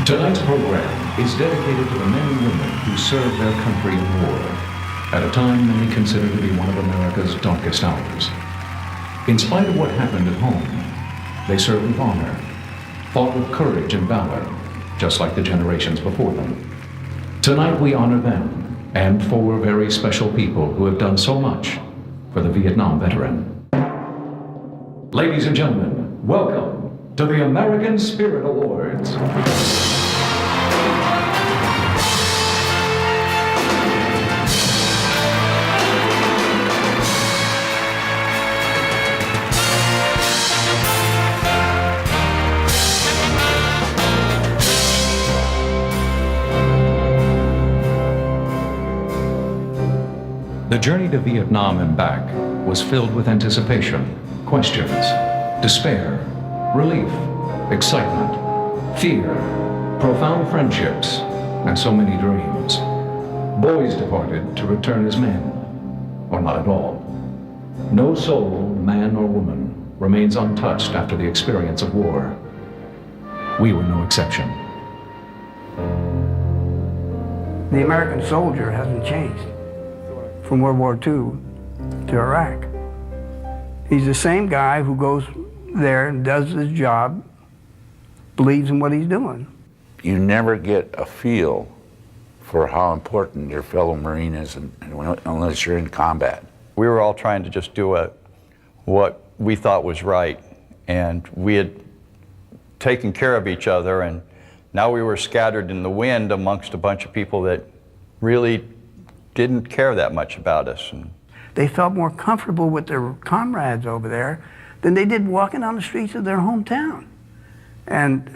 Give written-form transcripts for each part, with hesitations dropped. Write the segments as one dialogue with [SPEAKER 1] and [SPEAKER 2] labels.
[SPEAKER 1] Tonight's program is dedicated to the men and women who served their country in war, at a time many consider to be one of America's darkest hours. In spite of what happened at home, they served with honor, fought with courage and valor, just like the generations before them. Tonight we honor them and four very special people who have done so much for the Vietnam veteran. Ladies and gentlemen, welcome to the American Spirit Awards. The journey to Vietnam and back was filled with anticipation, questions, despair, relief, excitement, fear, profound friendships, and so many dreams. Boys departed to return as men, or not at all. No soul, man or woman, remains untouched after the experience of war. We were no exception.
[SPEAKER 2] The American soldier hasn't changed from World War II to Iraq. He's the same guy who goes there and does his job, believes in what he's doing.
[SPEAKER 3] You never get a feel for how important your fellow Marine is unless you're in combat.
[SPEAKER 4] We were all trying to just do what we thought was right, and we had taken care of each other, and now we were scattered in the wind amongst a bunch of people that really didn't care that much about us.
[SPEAKER 2] They felt more comfortable with their comrades over there than they did walking on the streets of their hometown. And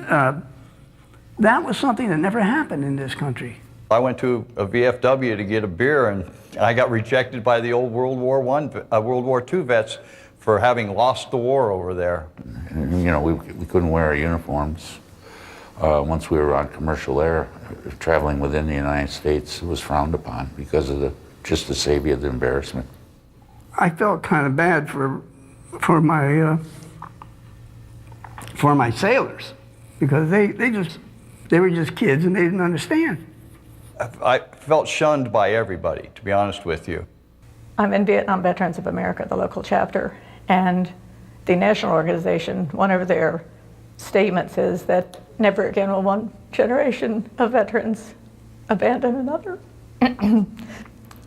[SPEAKER 2] that was something that never happened in this country.
[SPEAKER 4] I went to a VFW to get a beer, and I got rejected by the old World War II vets for having lost the war over there.
[SPEAKER 3] You know, we couldn't wear our uniforms. Once we were on commercial air, traveling within the United States, it was frowned upon because of just to save you the embarrassment.
[SPEAKER 2] I felt kind of bad for my sailors, because they were just kids and they didn't understand.
[SPEAKER 4] I felt shunned by everybody, to be honest with you.
[SPEAKER 5] I'm in Vietnam Veterans of America, the local chapter, and the national organization, one of their statements is that never again will one generation of veterans abandon another.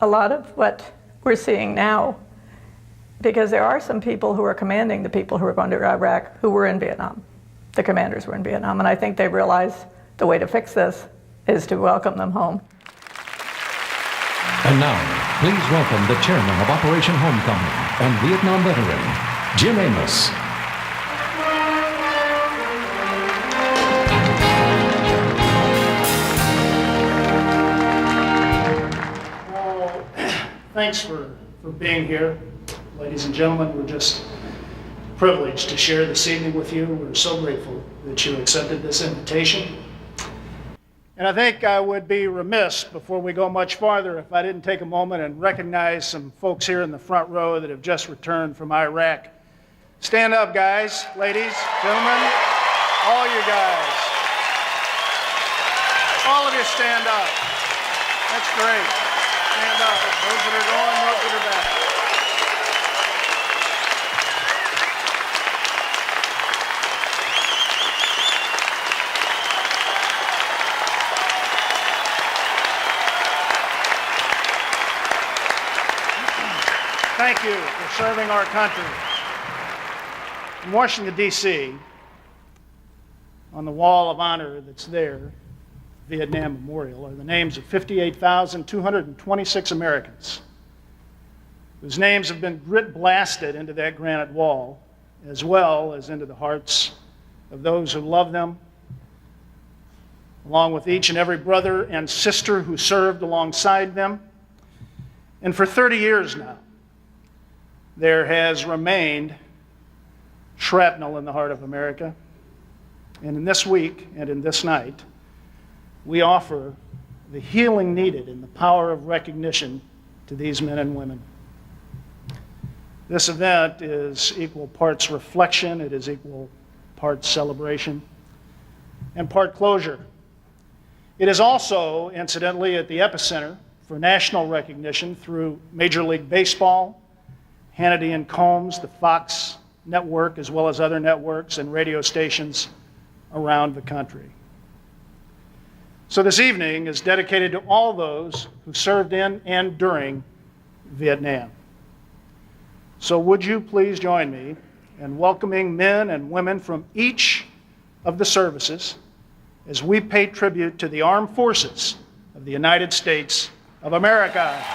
[SPEAKER 5] A lot of what we're seeing now, because there are some people who are commanding the people who are going to Iraq who were in Vietnam. The commanders were in Vietnam, and I think they realize the way to fix this is to welcome them home.
[SPEAKER 1] And now, please welcome the chairman of Operation Homecoming and Vietnam veteran, Jim Amos.
[SPEAKER 6] Thanks for being here. Ladies and gentlemen, we're just privileged to share this evening with you. We're so grateful that you accepted this invitation. And I think I would be remiss before we go much farther if I didn't take a moment and recognize some folks here in the front row that have just returned from Iraq. Stand up, guys, ladies, gentlemen, all you guys. All of you stand up. That's great. Stand up. Those that are going, those that are back. Thank you for serving our country. In Washington, D.C., on the wall of honor that's there, Vietnam Memorial, are the names of 58,226 Americans whose names have been grit blasted into that granite wall, as well as into the hearts of those who love them, along with each and every brother and sister who served alongside them. And for 30 years now, there has remained shrapnel in the heart of America. And in this week and in this night, we offer the healing needed and the power of recognition to these men and women. This event is equal parts reflection, it is equal parts celebration, and part closure It is also, incidentally, at the epicenter for national recognition through Major League Baseball, Hannity and Combs, the Fox network, as well as other networks and radio stations around the country. So this evening is dedicated to all those who served in and during Vietnam. So would you please join me in welcoming men and women from each of the services as we pay tribute to the armed forces of the United States of America.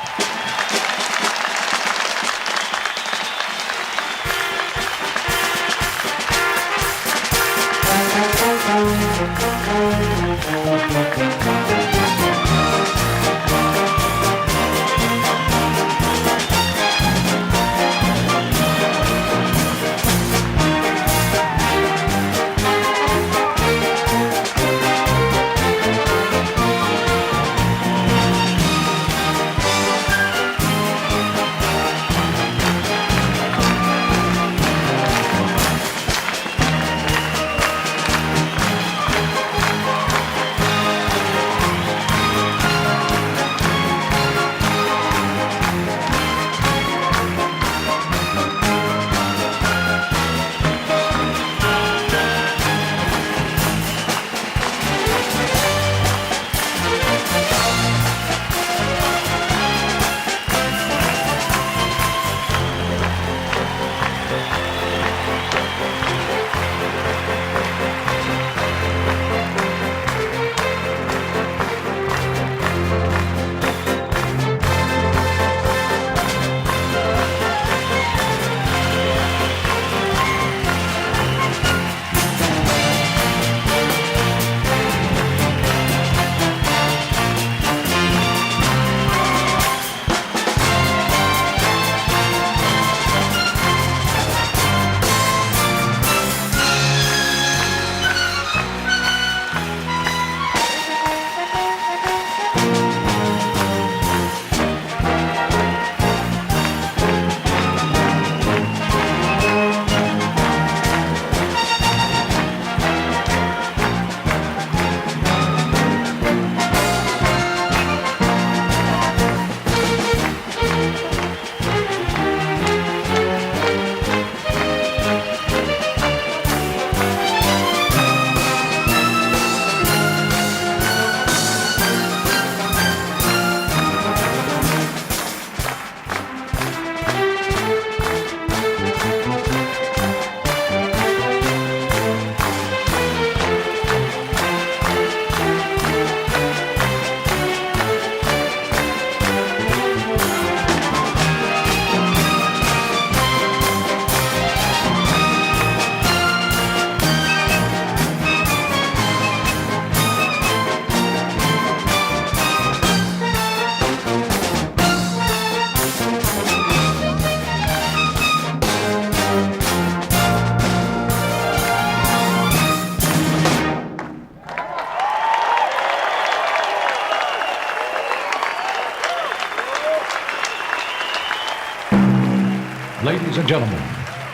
[SPEAKER 1] Ladies and gentlemen,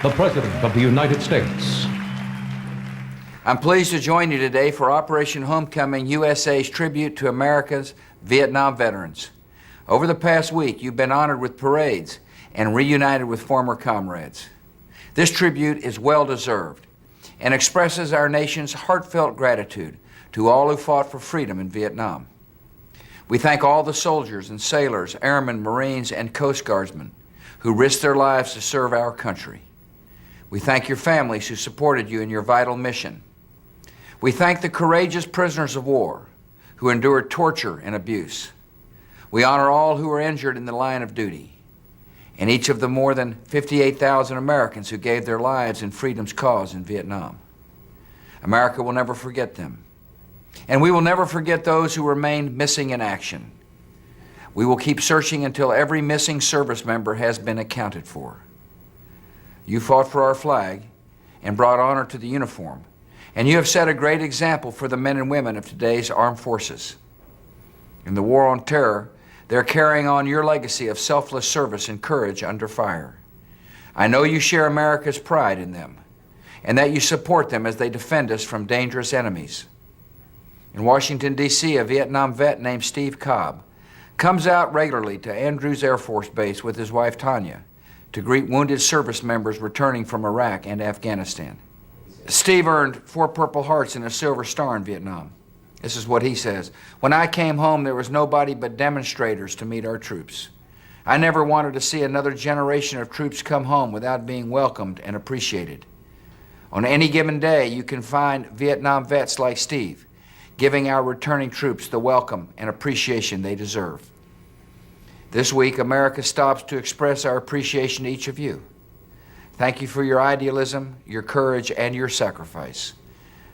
[SPEAKER 1] the President of the United States.
[SPEAKER 7] I'm pleased to join you today for Operation Homecoming, USA's tribute to America's Vietnam veterans. Over the past week, you've been honored with parades and reunited with former comrades. This tribute is well-deserved and expresses our nation's heartfelt gratitude to all who fought for freedom in Vietnam. We thank all the soldiers and sailors, airmen, Marines, and Coast Guardsmen who risked their lives to serve our country. We thank your families who supported you in your vital mission. We thank the courageous prisoners of war who endured torture and abuse. We honor all who were injured in the line of duty, and each of the more than 58,000 Americans who gave their lives in freedom's cause in Vietnam. America will never forget them, and we will never forget those who remain missing in action. We will keep searching until every missing service member has been accounted for. You fought for our flag and brought honor to the uniform, and you have set a great example for the men and women of today's armed forces. In the war on terror, they're carrying on your legacy of selfless service and courage under fire. I know you share America's pride in them, and that you support them as they defend us from dangerous enemies. In Washington, D.C., a Vietnam vet named Steve Cobb comes out regularly to Andrews Air Force Base with his wife Tanya to greet wounded service members returning from Iraq and Afghanistan. Steve earned 4 Purple Hearts and a Silver Star in Vietnam. This is what he says: "When I came home, there was nobody but demonstrators to meet our troops. I never wanted to see another generation of troops come home without being welcomed and appreciated. On any given day, you can find Vietnam vets like Steve giving our returning troops the welcome and appreciation they deserve. This week, America stops to express our appreciation to each of you. Thank you for your idealism, your courage, and your sacrifice.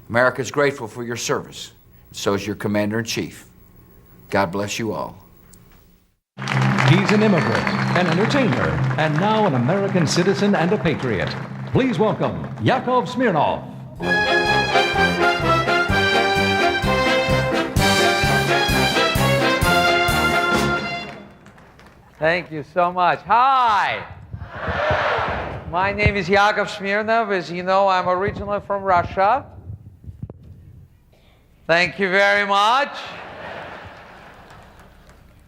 [SPEAKER 7] America is grateful for your service. So is your Commander-in-Chief. God bless you all."
[SPEAKER 1] He's an immigrant, an entertainer, and now an American citizen and a patriot. Please welcome Yakov Smirnov.
[SPEAKER 8] Thank you so much. Hi! My name is Yakov Smirnov. As you know, I'm originally from Russia. Thank you very much.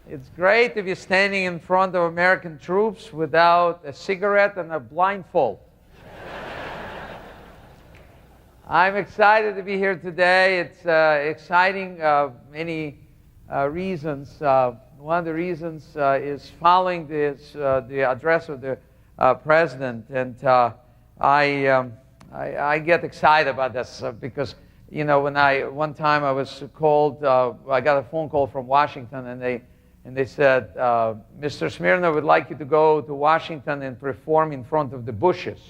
[SPEAKER 8] It's great to be standing in front of American troops without a cigarette and a blindfold. I'm excited to be here today. It's exciting, many reasons. One of the reasons is following the address of the president, and I get excited about this because, you know, one time I was called, I got a phone call from Washington, and they said, "Mr. Smirnov would like you to go to Washington and perform in front of the Bushes."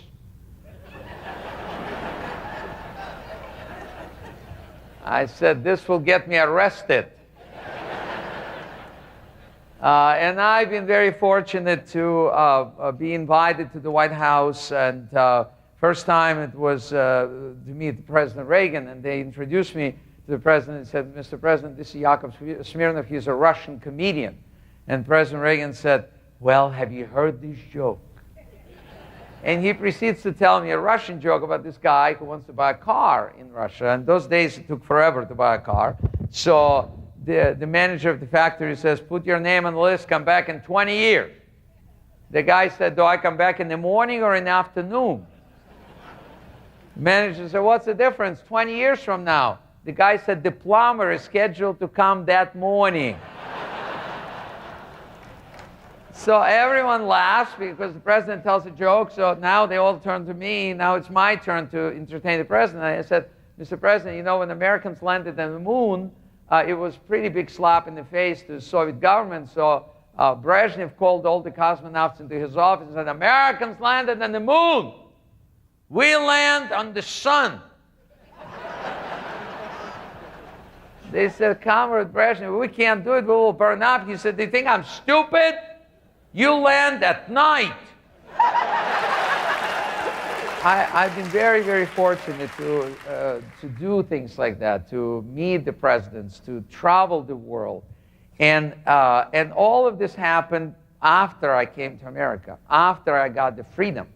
[SPEAKER 8] I said, "This will get me arrested." And I've been very fortunate to be invited to the White House, and first time it was to meet President Reagan, and they introduced me to the president and said, "Mr. President, this is Yakov Smirnov, he's a Russian comedian." And President Reagan said, "Well, have you heard this joke?" And he proceeds to tell me a Russian joke about this guy who wants to buy a car in Russia. And those days it took forever to buy a car. So the manager of the factory says, "Put your name on the list, come back in 20 years. The guy said, "Do I come back in the morning or in the afternoon?" The manager said, "What's the difference? 20 years from now." The guy said, "The plumber is scheduled to come that morning." So everyone laughs because the president tells a joke, so now they all turn to me. Now it's my turn to entertain the president. I said, "Mr. President, you know, when Americans landed on the moon, it was a pretty big slap in the face to the Soviet government. So Brezhnev called all the cosmonauts into his office and said, 'Americans landed on the moon. We land on the sun.' They said, 'Comrade Brezhnev, we can't do it. We will burn up.' He said, 'Do you think I'm stupid? You land at night.'" I've been very, very fortunate to do things like that, to meet the presidents, to travel the world. And all of this happened after I came to America, after I got the freedom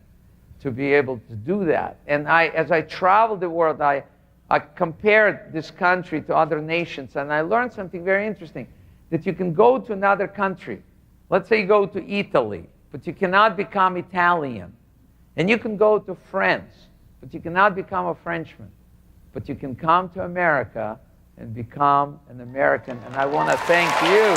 [SPEAKER 8] to be able to do that. And as I traveled the world, I compared this country to other nations, and I learned something very interesting, that you can go to another country. Let's say you go to Italy, but you cannot become Italian. And you can go to France, but you cannot become a Frenchman. But you can come to America and become an American. And I want to thank you.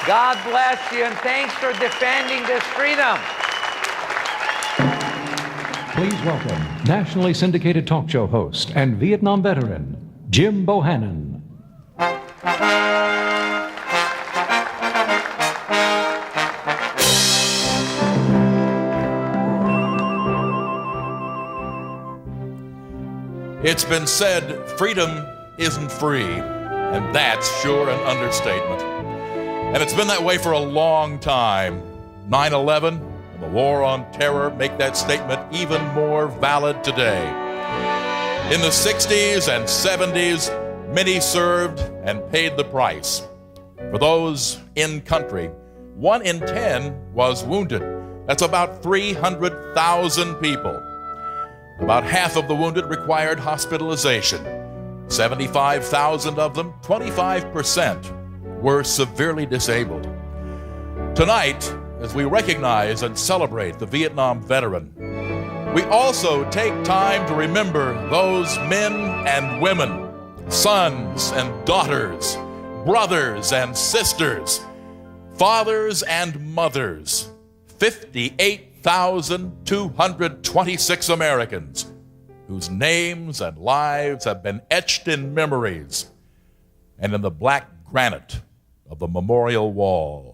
[SPEAKER 8] God bless you, and thanks for defending this freedom.
[SPEAKER 1] Please welcome nationally syndicated talk show host and Vietnam veteran, Jim Bohannon.
[SPEAKER 9] It's been said freedom isn't free, and that's sure an understatement. And it's been that way for a long time. 9/11 and the war on terror make that statement even more valid today. In the 60s and 70s, many served and paid the price. For those in country, 1 in 10 was wounded. That's about 300,000 people. About half of the wounded required hospitalization. 75,000 of them, 25%, were severely disabled. Tonight, as we recognize and celebrate the Vietnam veteran, we also take time to remember those men and women, sons and daughters, brothers and sisters, fathers and mothers, 58,226 Americans whose names and lives have been etched in memories and in the black granite of the memorial wall.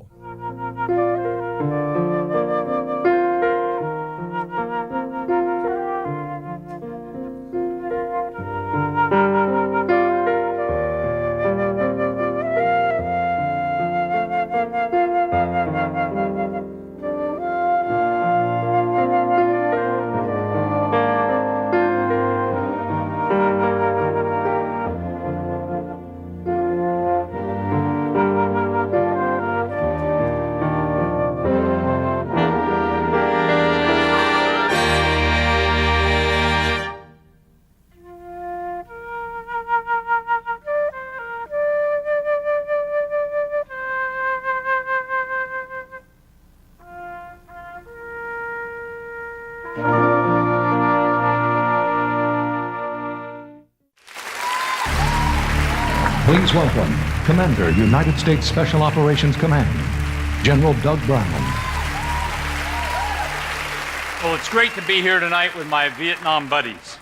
[SPEAKER 1] Please welcome Commander, United States Special Operations Command, General Doug Brown.
[SPEAKER 10] Well, it's great to be here tonight with my Vietnam buddies.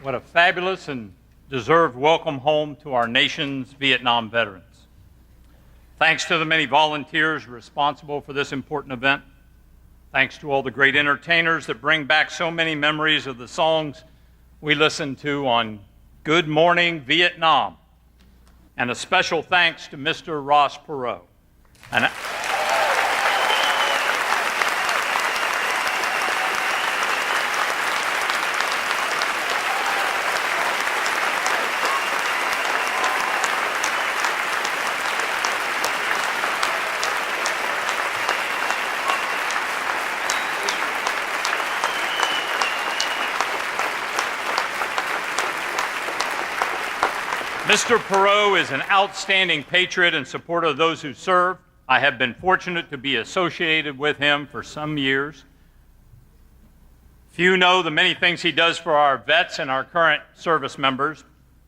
[SPEAKER 10] What a fabulous and deserved welcome home to our nation's Vietnam veterans. Thanks to the many volunteers responsible for this important event. Thanks to all the great entertainers that bring back so many memories of the songs we listened to on Good Morning Vietnam. And a special thanks to Mr. Ross Perot. Mr. Perot is an outstanding patriot and supporter of those who serve. I have been fortunate to be associated with him for some years. Few know the many things he does for our vets and our current service members,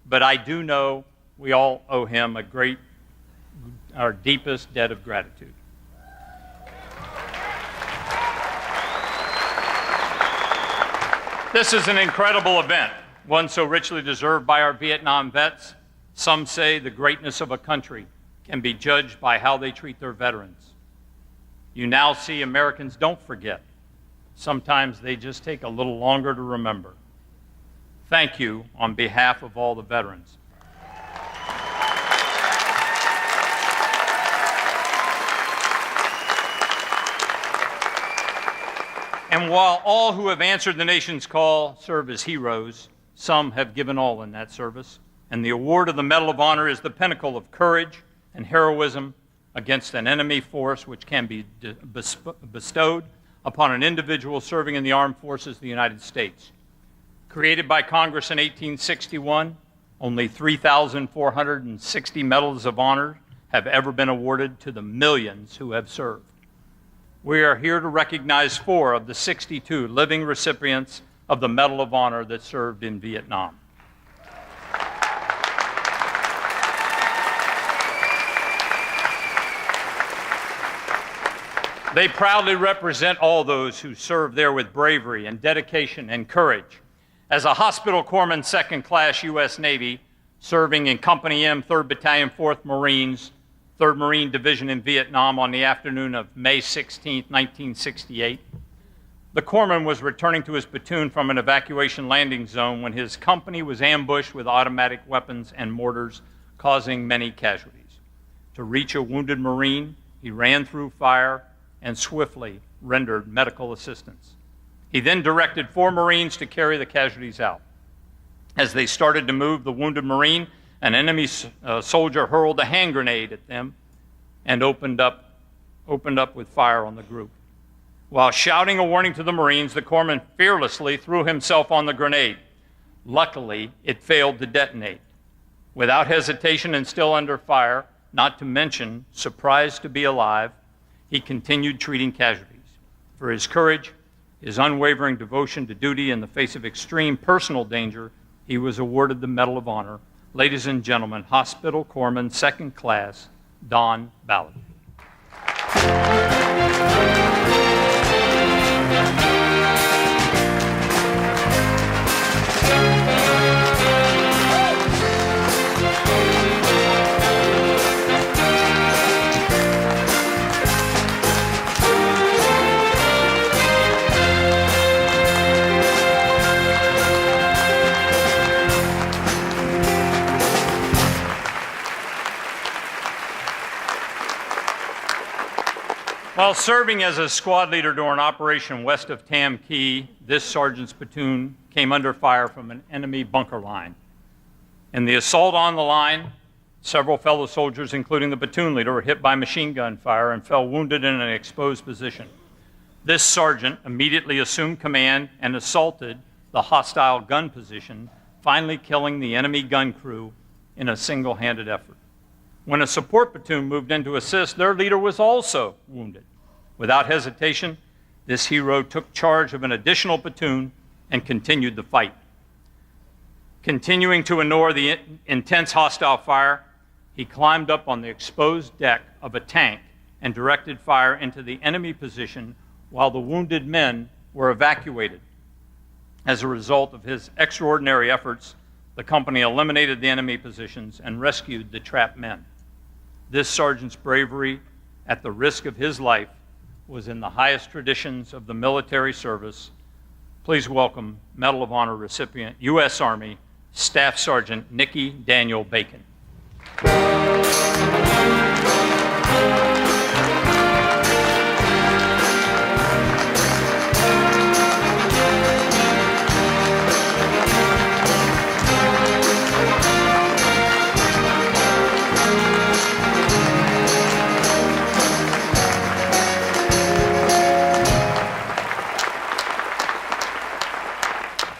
[SPEAKER 10] but I do know we all owe him our deepest debt of gratitude. This is an incredible event, one so richly deserved by our Vietnam vets. Some say the greatness of a country can be judged by how they treat their veterans. You now see Americans don't forget. Sometimes they just take a little longer to remember. Thank you on behalf of all the veterans. And while all who have answered the nation's call serve as heroes, some have given all in that service. And the award of the Medal of Honor is the pinnacle of courage and heroism against an enemy force which can be bestowed upon an individual serving in the armed forces of the United States. Created by Congress in 1861, only 3,460 Medals of Honor have ever been awarded to the millions who have served. We are here to recognize 4 of the 62 living recipients of the Medal of Honor that served in Vietnam. They proudly represent all those who serve there with bravery and dedication and courage. As a hospital corpsman, 2nd Class U.S. Navy, serving in Company M, 3rd Battalion, 4th Marines, 3rd Marine Division in Vietnam on the afternoon of May 16, 1968, the corpsman was returning to his platoon from an evacuation landing zone when his company was ambushed with automatic weapons and mortars, causing many casualties. To reach a wounded Marine, he ran through fire and swiftly rendered medical assistance. He then directed 4 Marines to carry the casualties out. As they started to move the wounded Marine, an enemy soldier hurled a hand grenade at them and opened up opened up with fire on the group. While shouting a warning to the Marines, the corpsman fearlessly threw himself on the grenade. Luckily, it failed to detonate. Without hesitation and still under fire, not to mention surprised to be alive, he continued treating casualties. For his courage, his unwavering devotion to duty in the face of extreme personal danger, he was awarded the Medal of Honor. Ladies and gentlemen, Hospital Corpsman, 2nd Class, Don Ballard. While serving as a squad leader during Operation west of Tam Key, this sergeant's platoon came under fire from an enemy bunker line. In the assault on the line, several fellow soldiers, including the platoon leader, were hit by machine gun fire and fell wounded in an exposed position. This sergeant immediately assumed command and assaulted the hostile gun position, finally killing the enemy gun crew in a single-handed effort. When a support platoon moved in to assist, their leader was also wounded. Without hesitation, this hero took charge of an additional platoon and continued the fight. Continuing to ignore the intense hostile fire, he climbed up on the exposed deck of a tank and directed fire into the enemy position while the wounded men were evacuated. As a result of his extraordinary efforts, the company eliminated the enemy positions and rescued the trapped men. This sergeant's bravery, at the risk of his life, was in the highest traditions of the military service. Please welcome Medal of Honor recipient, U.S. Army Staff Sergeant Nikki Daniel Bacon.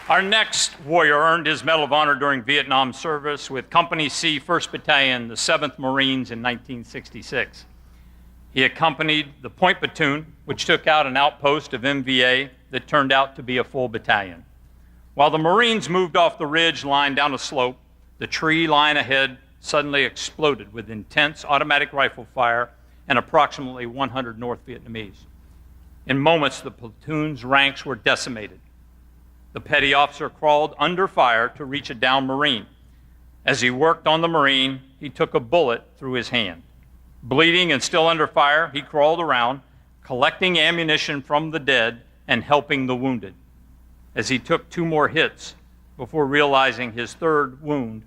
[SPEAKER 10] Our next warrior earned his Medal of Honor during Vietnam service with Company C, 1st Battalion, the 7th Marines in 1966. He accompanied the Point Platoon, which took out an outpost of MVA that turned out to be a full battalion. While the Marines moved off the ridge line down a slope, the tree line ahead suddenly exploded with intense automatic rifle fire and approximately 100 North Vietnamese. In moments, the platoon's ranks were decimated. The petty officer crawled under fire to reach a downed Marine. As he worked on the Marine, he took a bullet through his hand. Bleeding and still under fire, he crawled around, collecting ammunition from the dead and helping the wounded. As he took 2 more hits before realizing his 3rd wound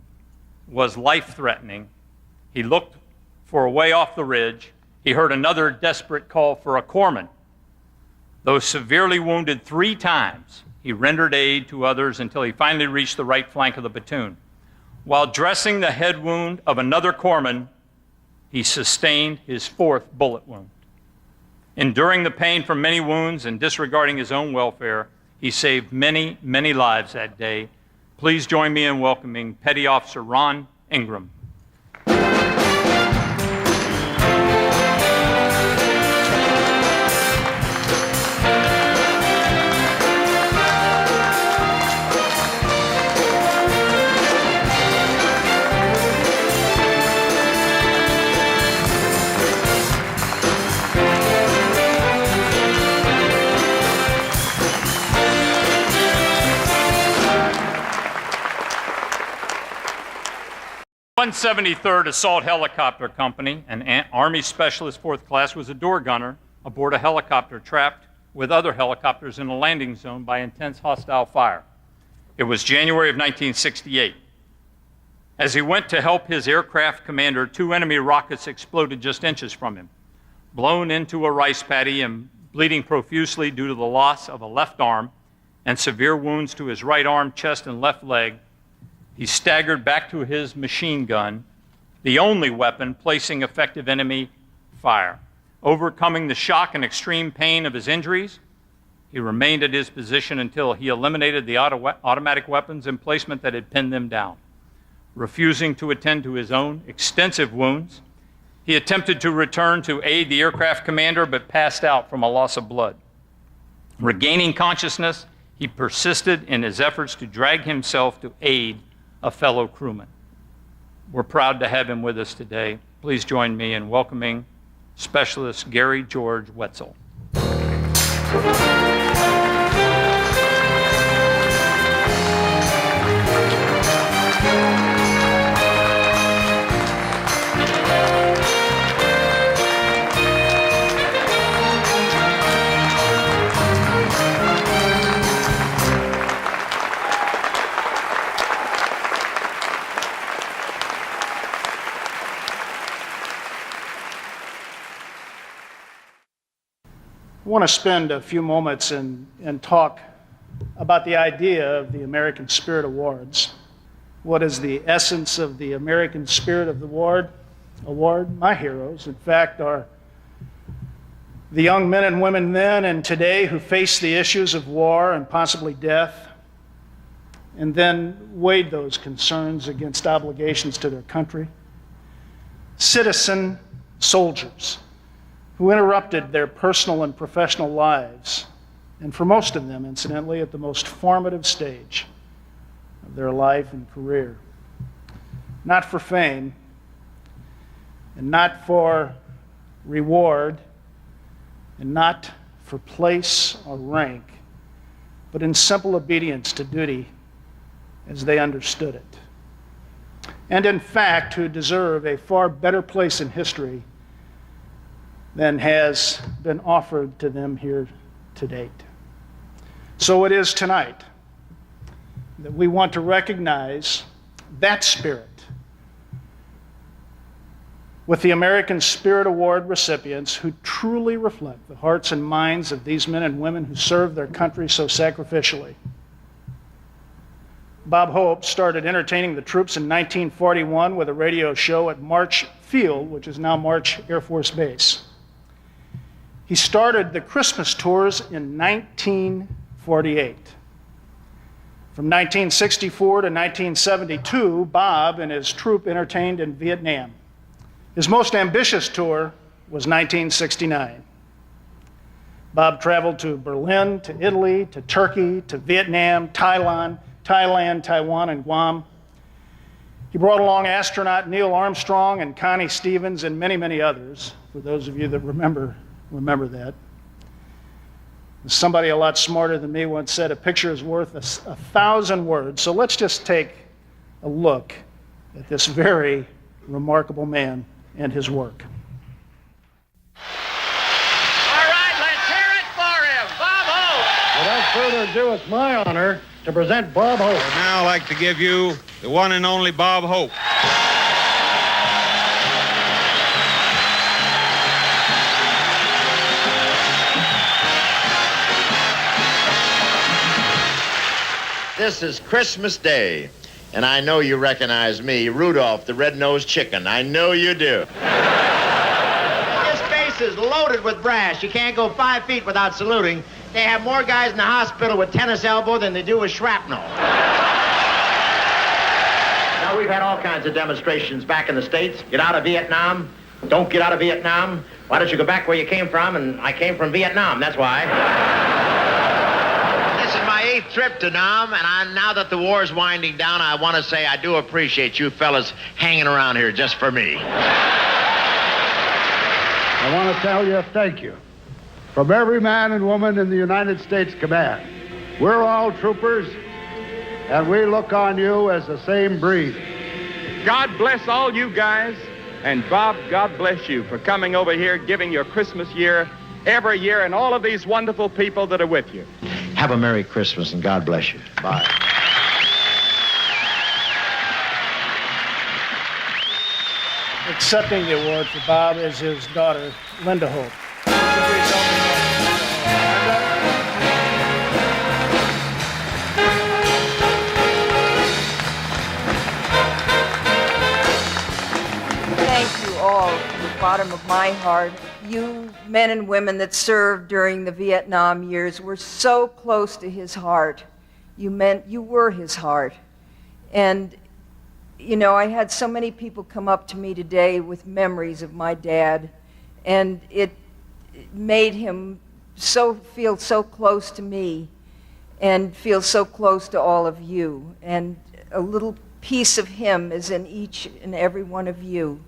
[SPEAKER 10] was life-threatening, he looked for a way off the ridge. He heard another desperate call for a corpsman. Though severely wounded 3 times, he rendered aid to others until he finally reached the right flank of the platoon. While dressing the head wound of another corpsman, he sustained his 4th bullet wound. Enduring the pain from many wounds and disregarding his own welfare, he saved many, many lives that day. Please join me in welcoming Petty Officer Ron Ingram. 173rd Assault Helicopter Company, an Army Specialist 4th Class, was a door gunner aboard a helicopter trapped with other helicopters in a landing zone by intense hostile fire. It was January of 1968. As he went to help his aircraft commander, 2 enemy rockets exploded just inches from him. Blown into a rice paddy and bleeding profusely due to the loss of a left arm and severe wounds to his right arm, chest, and left leg, he staggered back to his machine gun, the only weapon placing effective enemy fire. Overcoming the shock and extreme pain of his injuries, he remained at his position until he eliminated the automatic weapons emplacement that had pinned them down. Refusing to attend to his own extensive wounds, he attempted to return to aid the aircraft commander, but passed out from a loss of blood. Regaining consciousness, he persisted in his efforts to drag himself to aid a fellow crewman. We're proud to have him with us today. Please join me in welcoming Specialist Gary George Wetzel.
[SPEAKER 6] I want to spend a few moments and talk about the idea of the American Spirit Awards. What is the essence of the American Spirit of the Award? My heroes, in fact, are the young men and women then and today who face the issues of war and possibly death, and then weighed those concerns against obligations to their country. Citizen soldiers who interrupted their personal and professional lives, and for most of them, incidentally, at the most formative stage of their life and career. Not for fame, and not for reward, and not for place or rank, but in simple obedience to duty as they understood it. And in fact, who deserve a far better place in history than has been offered to them here to date. So it is tonight that we want to recognize that spirit with the American Spirit Award recipients who truly reflect the hearts and minds of these men and women who serve their country so sacrificially. Bob Hope started entertaining the troops in 1941 with a radio show at March Field, which is now March Air Force Base. He started the Christmas tours in 1948. From 1964 to 1972, Bob and his troop entertained in Vietnam. His most ambitious tour was 1969. Bob traveled to Berlin, to Italy, to Turkey, to Vietnam, Thailand, Taiwan, and Guam. He brought along astronaut Neil Armstrong and Connie Stevens and many, many others, for those of you that remember that. Somebody a lot smarter than me once said, a picture is worth 1,000 words. So let's just take a look at this very remarkable man and his work.
[SPEAKER 11] All right, let's hear it for him, Bob Hope.
[SPEAKER 12] Without further ado, it's my honor to present Bob Hope.
[SPEAKER 13] I'd now like to give you the one and only Bob Hope.
[SPEAKER 11] This is Christmas Day, and I know you recognize me, Rudolph the Red-Nosed Chicken. I know you do. This base is loaded with brass. You can't go 5 feet without saluting. They have more guys in the hospital with tennis elbow than they do with shrapnel. Now, we've had all kinds of demonstrations back in the States. Get out of Vietnam. Don't get out of Vietnam. Why don't you go back where you came from? And I came from Vietnam, that's why. This is my 8th trip to Nam, and now that the war's winding down, I want to say I do appreciate you fellas hanging around here just for me.
[SPEAKER 12] I want to tell you thank you from every man and woman in the United States Command. We're all troopers, and we look on you as the same breed.
[SPEAKER 14] God bless all you guys, and Bob, God bless you for coming over here, giving your Christmas year every year, and all of these wonderful people that are with you.
[SPEAKER 11] Have a Merry Christmas, and God bless you. Bye.
[SPEAKER 6] Accepting the award for Bob is his daughter, Linda Hope.
[SPEAKER 15] Thank you all from the bottom of my heart you men and women that served during the Vietnam years were so close to his heart. You were his heart. And, you know, I had so many people come up to me today with memories of my dad, and it made him feel so close to me and feel so close to all of you. And a little piece of him is in each and every one of you.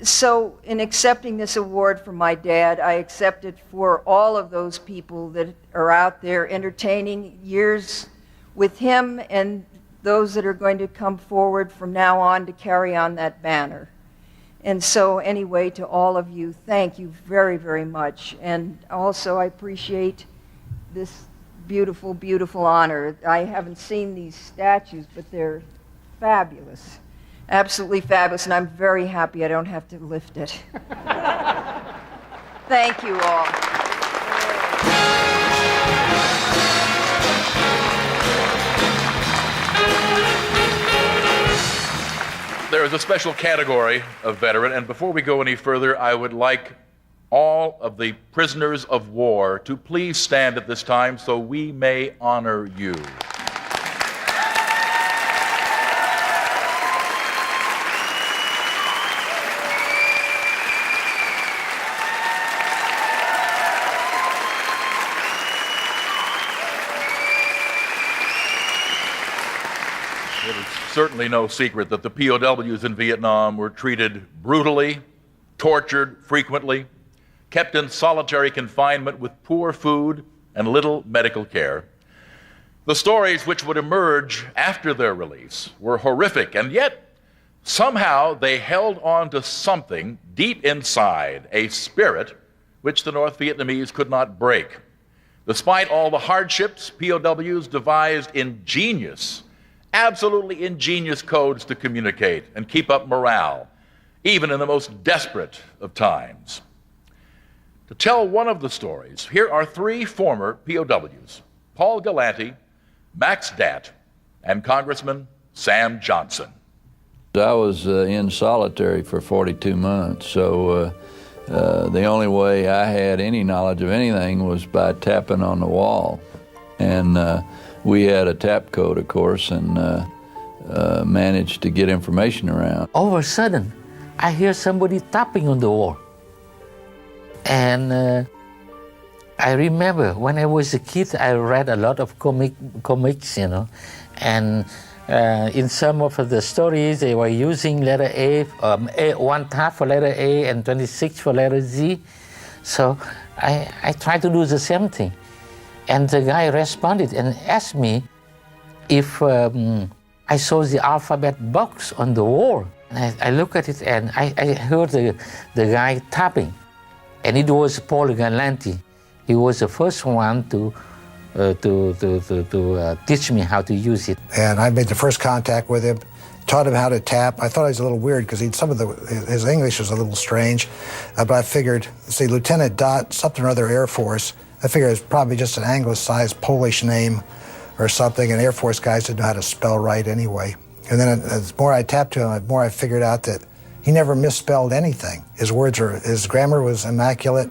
[SPEAKER 15] So in accepting this award for my dad, I accept it for all of those people that are out there entertaining years with him and those that are going to come forward from now on to carry on that banner. And so anyway, to all of you, thank you very, very much. And also I appreciate this beautiful, beautiful honor. I haven't seen these statues, but they're fabulous. Absolutely fabulous, and I'm very happy I don't have to lift it. Thank you all.
[SPEAKER 9] There is a special category of veteran, and before we go any further, I would like all of the prisoners of war to please stand at this time so we may honor you. It is certainly no secret that the POWs in Vietnam were treated brutally, tortured frequently, kept in solitary confinement with poor food and little medical care. The stories which would emerge after their release were horrific, and yet somehow they held on to something deep inside, a spirit which the North Vietnamese could not break. Despite all the hardships, POWs devised absolutely ingenious codes to communicate and keep up morale, even in the most desperate of times. To tell one of the stories, here are three former POWs, Paul Galanti, Max Datt, and Congressman Sam Johnson.
[SPEAKER 16] I was in solitary for 42 months, so the only way I had any knowledge of anything was by tapping on the wall. And we had a tap code, of course, and managed to get information around.
[SPEAKER 17] All of a sudden, I hear somebody tapping on the wall. And I remember when I was a kid, I read a lot of comics, you know, and in some of the stories, they were using letter A, one tap for letter A and 26 for letter Z. So I tried to do the same thing. And the guy responded and asked me if I saw the alphabet box on the wall. And I looked at it and I heard the guy tapping. And it was Paul Galanti. He was the first one to teach me how to use it.
[SPEAKER 18] And I made the first contact with him, taught him how to tap. I thought he was a little weird because his English was a little strange, but I figured, see, Lieutenant Dot, something or other Air Force, I figured it was probably just an anglicized Polish name or something, and Air Force guys didn't know how to spell right anyway. And then as more I tapped to him, the more I figured out that he never misspelled anything. His grammar was immaculate,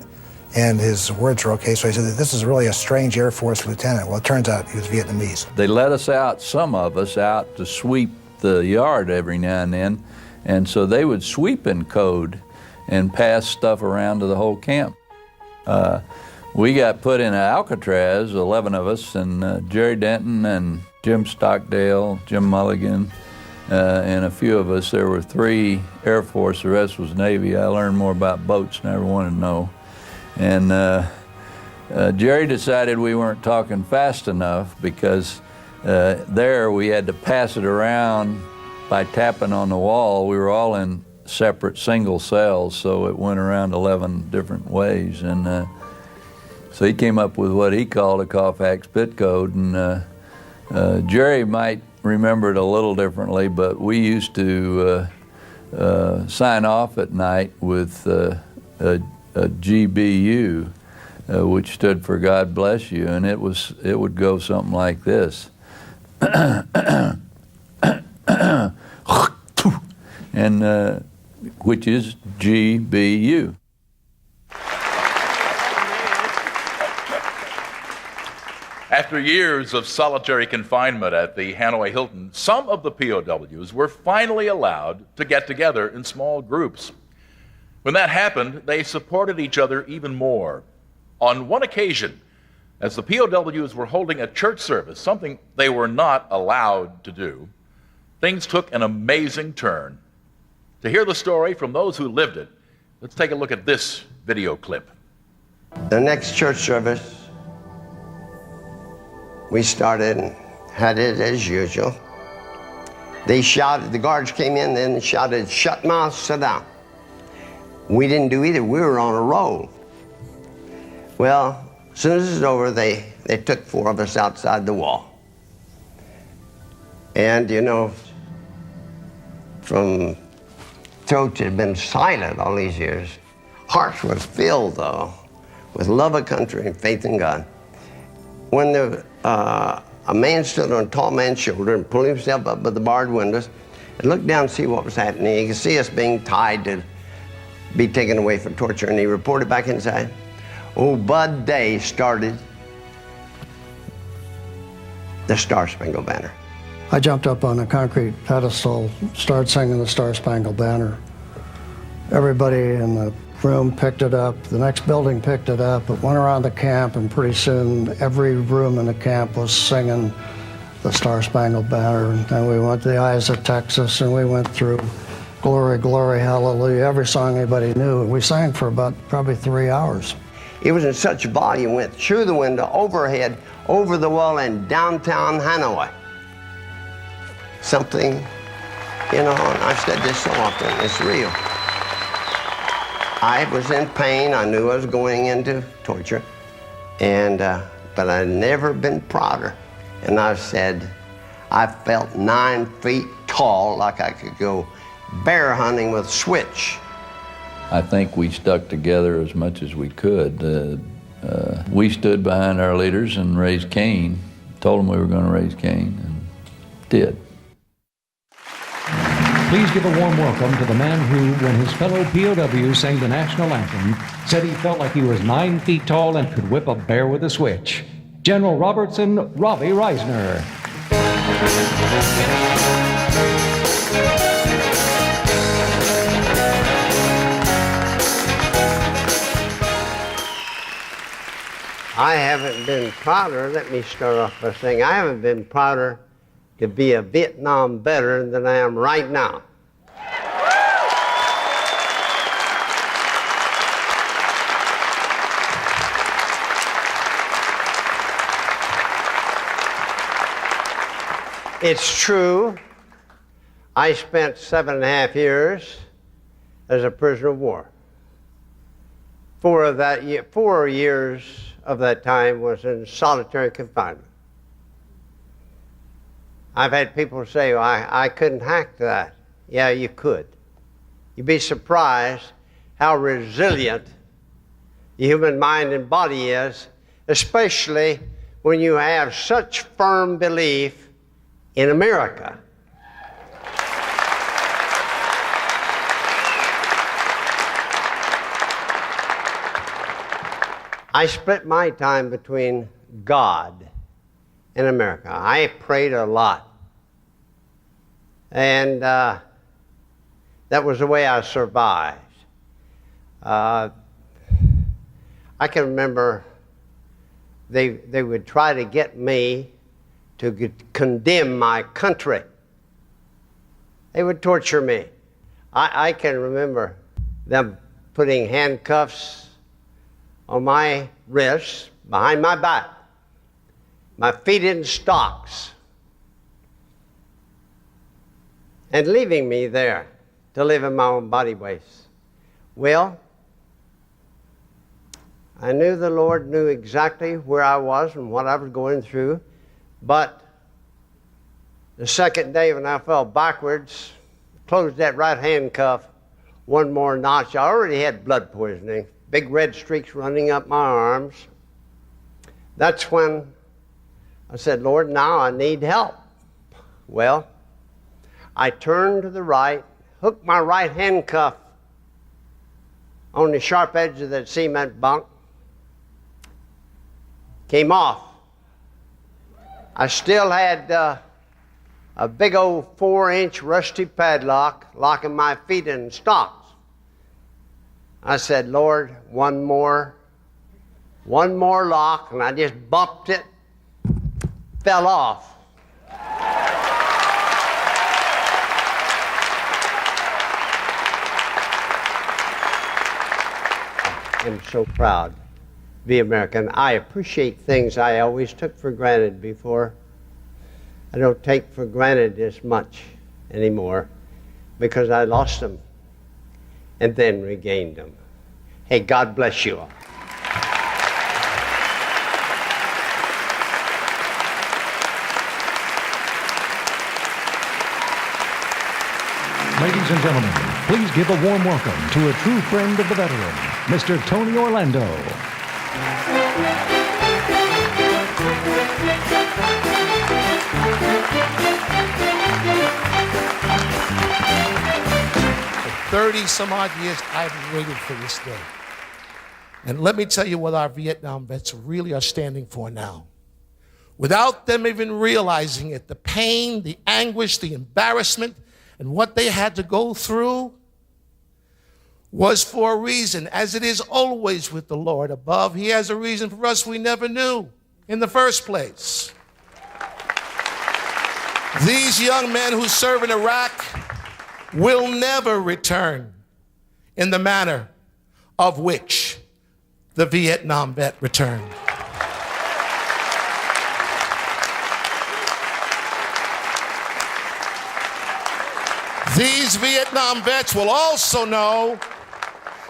[SPEAKER 18] and his words were okay. So he said, this is really a strange Air Force lieutenant. Well, it turns out he was Vietnamese.
[SPEAKER 16] They let us out, some of us, out to sweep the yard every now and then. And so they would sweep in code and pass stuff around to the whole camp. We got put in Alcatraz, 11 of us, and Jerry Denton and Jim Stockdale, Jim Mulligan, and a few of us. There were 3 Air Force, the rest was Navy. I learned more about boats than I ever wanted to know. And Jerry decided we weren't talking fast enough because there we had to pass it around by tapping on the wall. We were all in separate single cells, so it went around 11 different ways. And so he came up with what he called a Cofax bit code. And Jerry might remember it a little differently, but we used to sign off at night with a GBU, which stood for God Bless You, and it would go something like this. And which is GBU.
[SPEAKER 9] After years of solitary confinement at the Hanoi Hilton, some of the POWs were finally allowed to get together in small groups. When that happened, they supported each other even more. On one occasion, as the POWs were holding a church service, something they were not allowed to do, things took an amazing turn. To hear the story from those who lived it, let's take a look at this video clip.
[SPEAKER 19] The next church service, we started and had it as usual. They shouted, the guards came in and shouted, "Shut mouth, sit down." We didn't do either, we were on a roll. Well, as soon as it was over, they took 4 of us outside the wall. And you know, from throats had been silent all these years, hearts were filled though with love of country and faith in God. When a man stood on a tall man's shoulder and pulled himself up by the barred windows and looked down to see what was happening. He could see us being tied to be taken away for torture, and he reported back inside. Old Bud Day started the Star-Spangled Banner.
[SPEAKER 20] I jumped up on a concrete pedestal, started singing the Star-Spangled Banner. Everybody in the room picked it up, the next building picked it up, it went around the camp, and pretty soon every room in the camp was singing the Star-Spangled Banner. And then we went to the Eyes of Texas, and we went through Glory, Glory, Hallelujah, every song anybody knew, and we sang for about probably 3 hours.
[SPEAKER 19] It was in such volume, went through the window, overhead, over the wall in downtown Hanoi. Something, you know, and I've said this so often, it's real. I was in pain. I knew I was going into torture, but I'd never been prouder. And I said, I felt 9 feet tall, like I could go bear hunting with a switch.
[SPEAKER 16] I think we stuck together as much as we could. We stood behind our leaders and raised Cain, told them we were going to raise Cain, and did.
[SPEAKER 1] Please give a warm welcome to the man who, when his fellow POWs sang the national anthem, said he felt like he was 9 feet tall and could whip a bear with a switch. General Robertson Robbie Reisner.
[SPEAKER 19] I haven't been prouder, let me start off by saying, I haven't been prouder to be a Vietnam veteran than I am right now. It's true, I spent 7.5 years as a prisoner of war. 4 years of that time was in solitary confinement. I've had people say, well, I couldn't hack that. Yeah, you could. You'd be surprised how resilient the human mind and body is, especially when you have such firm belief in America. I split my time between God and America. I prayed a lot. And that was the way I survived. I can remember they would try to get me to condemn my country. They would torture me. I can remember them putting handcuffs on my wrists, behind my back, my feet in stocks, and leaving me there to live in my own body waste. Well, I knew the Lord knew exactly where I was and what I was going through, but the second day when I fell backwards, closed that right handcuff one more notch. I already had blood poisoning, big red streaks running up my arms. That's when I said, Lord, now I need help. Well, I turned to the right, hooked my right handcuff on the sharp edge of that cement bunk, came off, I still had a big old 4-inch rusty padlock locking my feet in stocks. I said, Lord, one more lock, and I just bumped it, fell off. I'm so proud to be American. I appreciate things I always took for granted before. I don't take for granted as much anymore because I lost them and then regained them. Hey, God bless you all.
[SPEAKER 1] Ladies and gentlemen, please give a warm welcome to a true friend of the veteran, Mr. Tony Orlando.
[SPEAKER 21] For 30 some odd years, I've waited for this day. And let me tell you what our Vietnam vets really are standing for now. Without them even realizing it, the pain, the anguish, the embarrassment, and what they had to go through was for a reason, as it is always with the Lord above. He has a reason for us we never knew in the first place. These young men who serve in Iraq will never return in the manner of which the Vietnam vet returned. These Vietnam vets will also know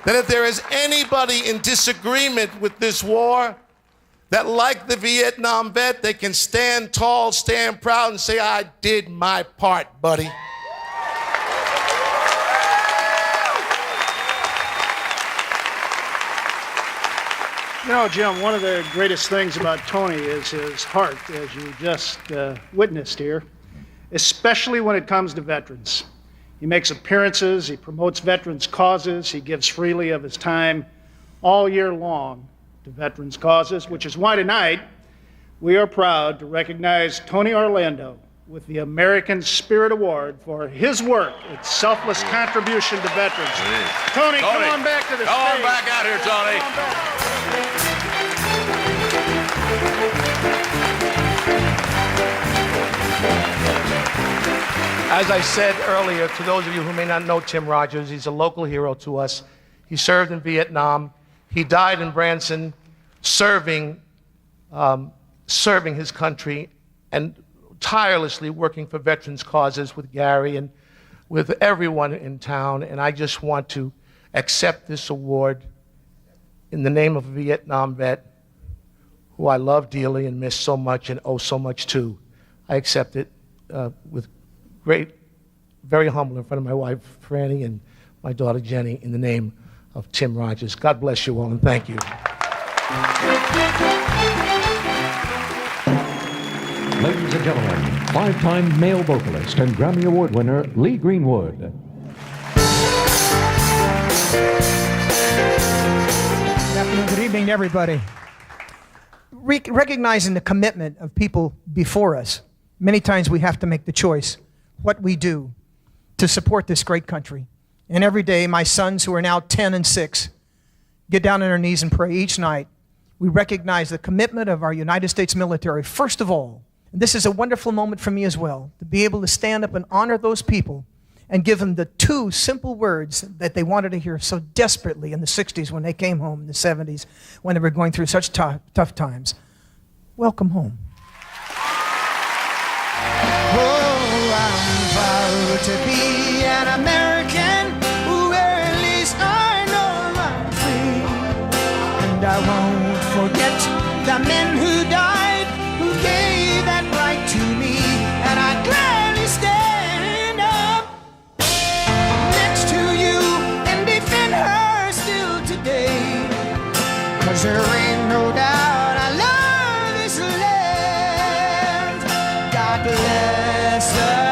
[SPEAKER 21] that if there is anybody in disagreement with this war, that like the Vietnam vet, they can stand tall, stand proud, and say, I did my part, buddy.
[SPEAKER 6] You know, Jim, one of the greatest things about Tony is his heart, as you just witnessed here, especially when it comes to veterans. He makes appearances, he promotes veterans' causes, he gives freely of his time all year long to veterans' causes, which is why tonight we are proud to recognize Tony Orlando with the American Spirit Award for his work, its selfless contribution to veterans. Tony, come on back to the stage.
[SPEAKER 9] Come on back out here, Tony.
[SPEAKER 21] As I said earlier, to those of you who may not know Tim Rogers, he's a local hero to us. He served in Vietnam. He died in Branson serving his country and tirelessly working for veterans' causes with Gary and with everyone in town. And I just want to accept this award in the name of a Vietnam vet who I love dearly and miss so much and owe so much to. I accept it with great, very humble in front of my wife, Franny, and my daughter, Jenny, in the name of Tim Rogers. God bless you all, and thank you.
[SPEAKER 1] Ladies and gentlemen, 5-time male vocalist and Grammy Award winner, Lee Greenwood.
[SPEAKER 22] Good afternoon, good evening to everybody. Recognizing the commitment of people before us, many times we have to make the choice what we do to support this great country. And every day, my sons, who are now 10 and 6, get down on their knees and pray each night. We recognize the commitment of our United States military, first of all. And this is a wonderful moment for me as well, to be able to stand up and honor those people and give them the 2 simple words that they wanted to hear so desperately in the 60s when they came home, in the 70s, when they were going through such tough times. Welcome home.
[SPEAKER 23] I'm proud to be an American, where at least I know I'm free. And I won't forget the men who died, who gave that right to me. And I gladly stand up next to you and defend her still today. 'Cause there ain't no doubt I love this land. God bless her.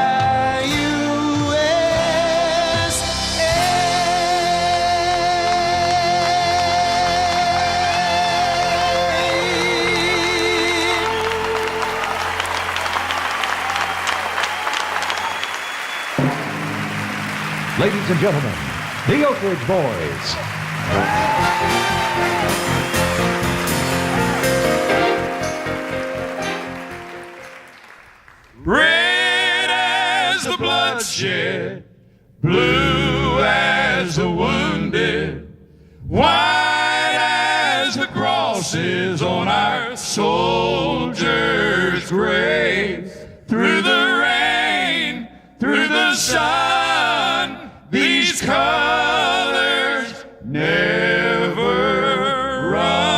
[SPEAKER 1] Ladies and gentlemen, the Oak Ridge Boys.
[SPEAKER 2] Red as the bloodshed, blue as the wounded, white as the crosses on our soldiers' graves. Through the rain, through the sun, these colors never run.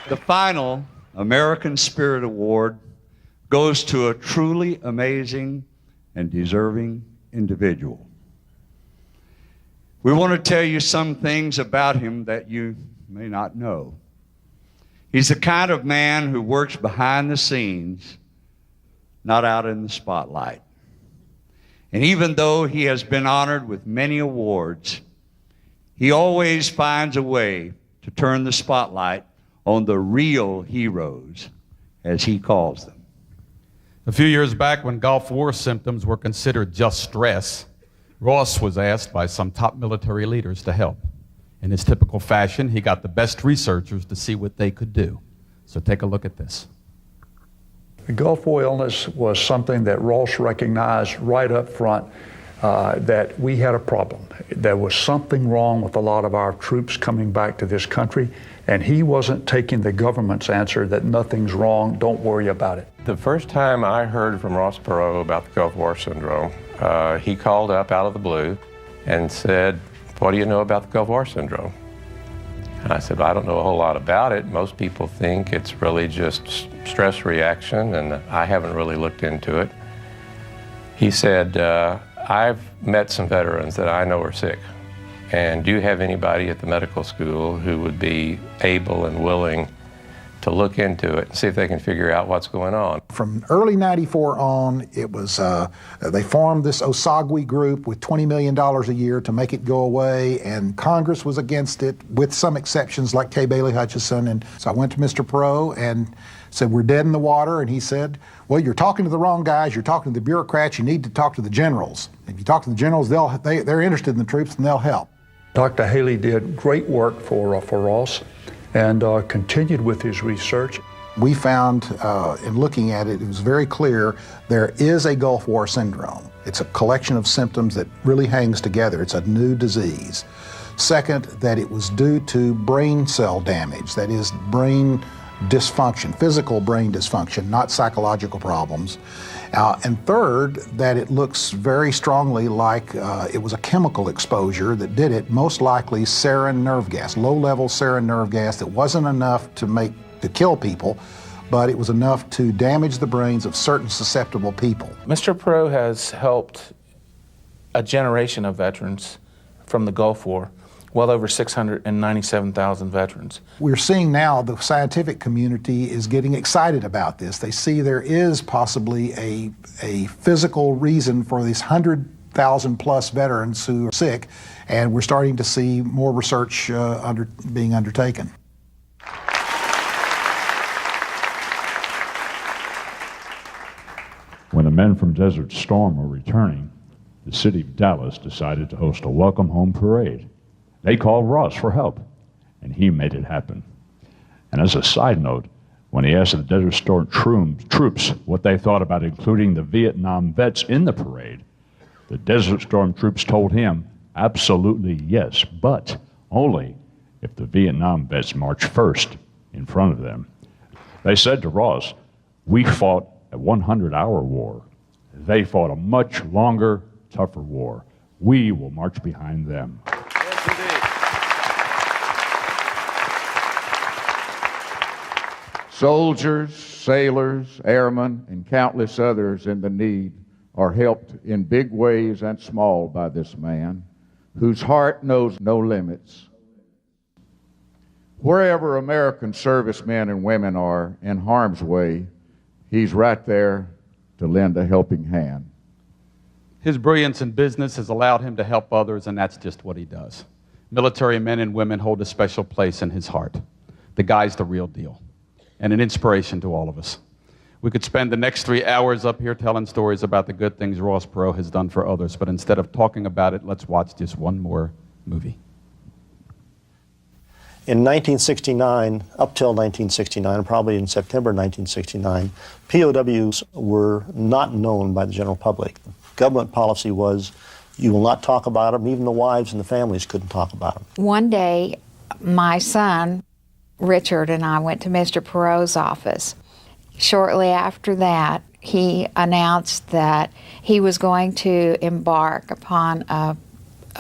[SPEAKER 3] The final American Spirit Award goes to a truly amazing and deserving individual. We want to tell you some things about him that you may not know. He's the kind of man who works behind the scenes, not out in the spotlight. And even though he has been honored with many awards, he always finds a way to turn the spotlight on the real heroes, as he calls them.
[SPEAKER 4] A few years back, when Gulf War symptoms were considered just stress, Ross was asked by some top military leaders to help. In his typical fashion, he got the best researchers to see what they could do. So take a look at this.
[SPEAKER 24] The Gulf War illness was something that Ross recognized right up front that we had a problem. There was something wrong with a lot of our troops coming back to this country, and he wasn't taking the government's answer that nothing's wrong, don't worry about it.
[SPEAKER 25] The first time I heard from Ross Perot about the Gulf War syndrome, he called up out of the blue and said, "What do you know about the Gulf War syndrome?" And I said, "Well, I don't know a whole lot about it. Most people think it's really just stress reaction, and I haven't really looked into it." He said, "I've met some veterans that I know are sick. And do you have anybody at the medical school who would be able and willing to look into it and see if they can figure out what's going on?"
[SPEAKER 26] From early '94 on, it was they formed this OSAGWI group with $20 million a year to make it go away, and Congress was against it, with some exceptions like K. Bailey Hutchison. And so I went to Mr. Perot and said, "We're dead in the water." And he said, "Well, you're talking to the wrong guys. You're talking to the bureaucrats. You need to talk to the generals. If you talk to the generals, they're interested in the troops and they'll help."
[SPEAKER 24] Dr. Haley did great work for Ross and continued with his research.
[SPEAKER 26] We found, in looking at it, it was very clear there is a Gulf War syndrome. It's a collection of symptoms that really hangs together. It's a new disease. Second, that it was due to brain cell damage, that is, brain dysfunction, physical brain dysfunction, not psychological problems. And third, that it looks very strongly like it was a chemical exposure that did it, most likely sarin nerve gas, low-level sarin nerve gas that wasn't enough to kill people, but it was enough to damage the brains of certain susceptible people.
[SPEAKER 27] Mr. Perot has helped a generation of veterans from the Gulf War, well over 697,000 veterans.
[SPEAKER 26] We're seeing now the scientific community is getting excited about this. They see there is possibly a physical reason for these 100,000 plus veterans who are sick, and we're starting to see more research being undertaken.
[SPEAKER 28] When the men from Desert Storm were returning, the city of Dallas decided to host a welcome home parade. They called Ross for help, and he made it happen. And as a side note, when he asked the Desert Storm troops what they thought about including the Vietnam vets in the parade, the Desert Storm troops told him absolutely yes, but only if the Vietnam vets marched first in front of them. They said to Ross, "We fought a 100-hour war. They fought a much longer, tougher war. We will march behind them."
[SPEAKER 29] Soldiers, sailors, airmen, and countless others in the need are helped in big ways and small by this man, whose heart knows no limits. Wherever American servicemen and women are in harm's way, he's right there to lend a helping hand.
[SPEAKER 4] His brilliance in business has allowed him to help others, and that's just what he does. Military men and women hold a special place in his heart. The guy's the real deal and an inspiration to all of us. We could spend the next 3 hours up here telling stories about the good things Ross Perot has done for others, but instead of talking about it, let's watch just one more movie.
[SPEAKER 5] In 1969, up till 1969, probably in September 1969, POWs were not known by the general public. Government policy was, you will not talk about them. Even the wives and the families couldn't talk about them.
[SPEAKER 7] One day, my son, Richard, and I went to Mr. Perot's office. Shortly after that, he announced that he was going to embark upon a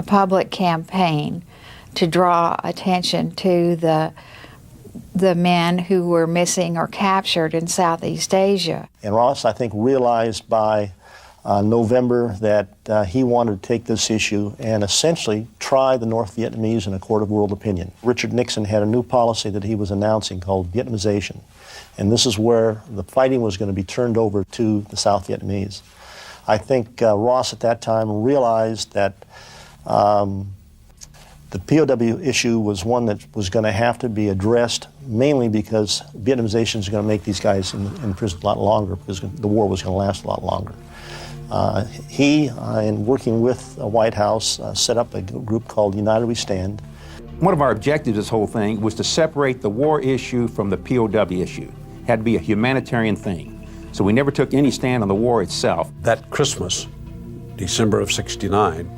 [SPEAKER 7] public campaign to draw attention to the men who were missing or captured in Southeast Asia.
[SPEAKER 5] And Ross, I think, realized by November that he wanted to take this issue and essentially try the North Vietnamese in a court of world opinion. Richard Nixon had a new policy that he was announcing called Vietnamization. And this is where the fighting was going to be turned over to the South Vietnamese. I think Ross at that time realized that the POW issue was one that was going to have to be addressed, mainly because Vietnamization is going to make these guys in prison a lot longer, because the war was going to last a lot longer. He, in working with the White House, set up a group called United We Stand.
[SPEAKER 8] One of our objectives of this whole thing was to separate the war issue from the POW issue. It had to be a humanitarian thing. So we never took any stand on the war itself.
[SPEAKER 10] That Christmas, December of '69,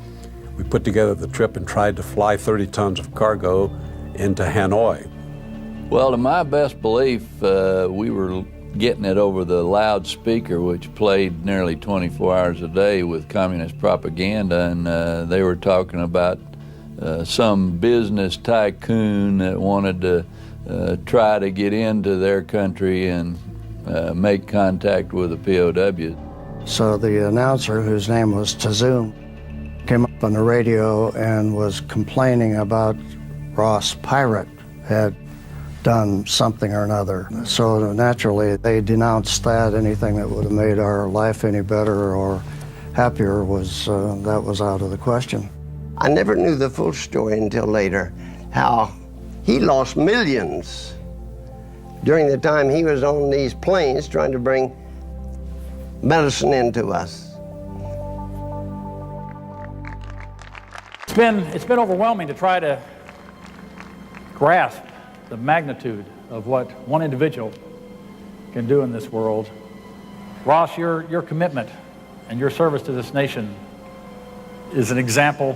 [SPEAKER 10] we put together the trip and tried to fly 30 tons of cargo into Hanoi.
[SPEAKER 16] Well, to my best belief, we were getting it over the loudspeaker, which played nearly 24 hours a day with communist propaganda, and they were talking about some business tycoon that wanted to try to get into their country and make contact with the POWs.
[SPEAKER 20] So the announcer, whose name was Tazoom, came up on the radio and was complaining about Ross Pirate had done something or another. So naturally, they denounced that. Anything that would have made our life any better or happier was that was out of the question.
[SPEAKER 19] I never knew the full story until later, how he lost millions during the time he was on these planes trying to bring medicine into us.
[SPEAKER 11] It's been overwhelming to try to grasp the magnitude of what one individual can do in this world. Ross, your commitment and your service to this nation is an example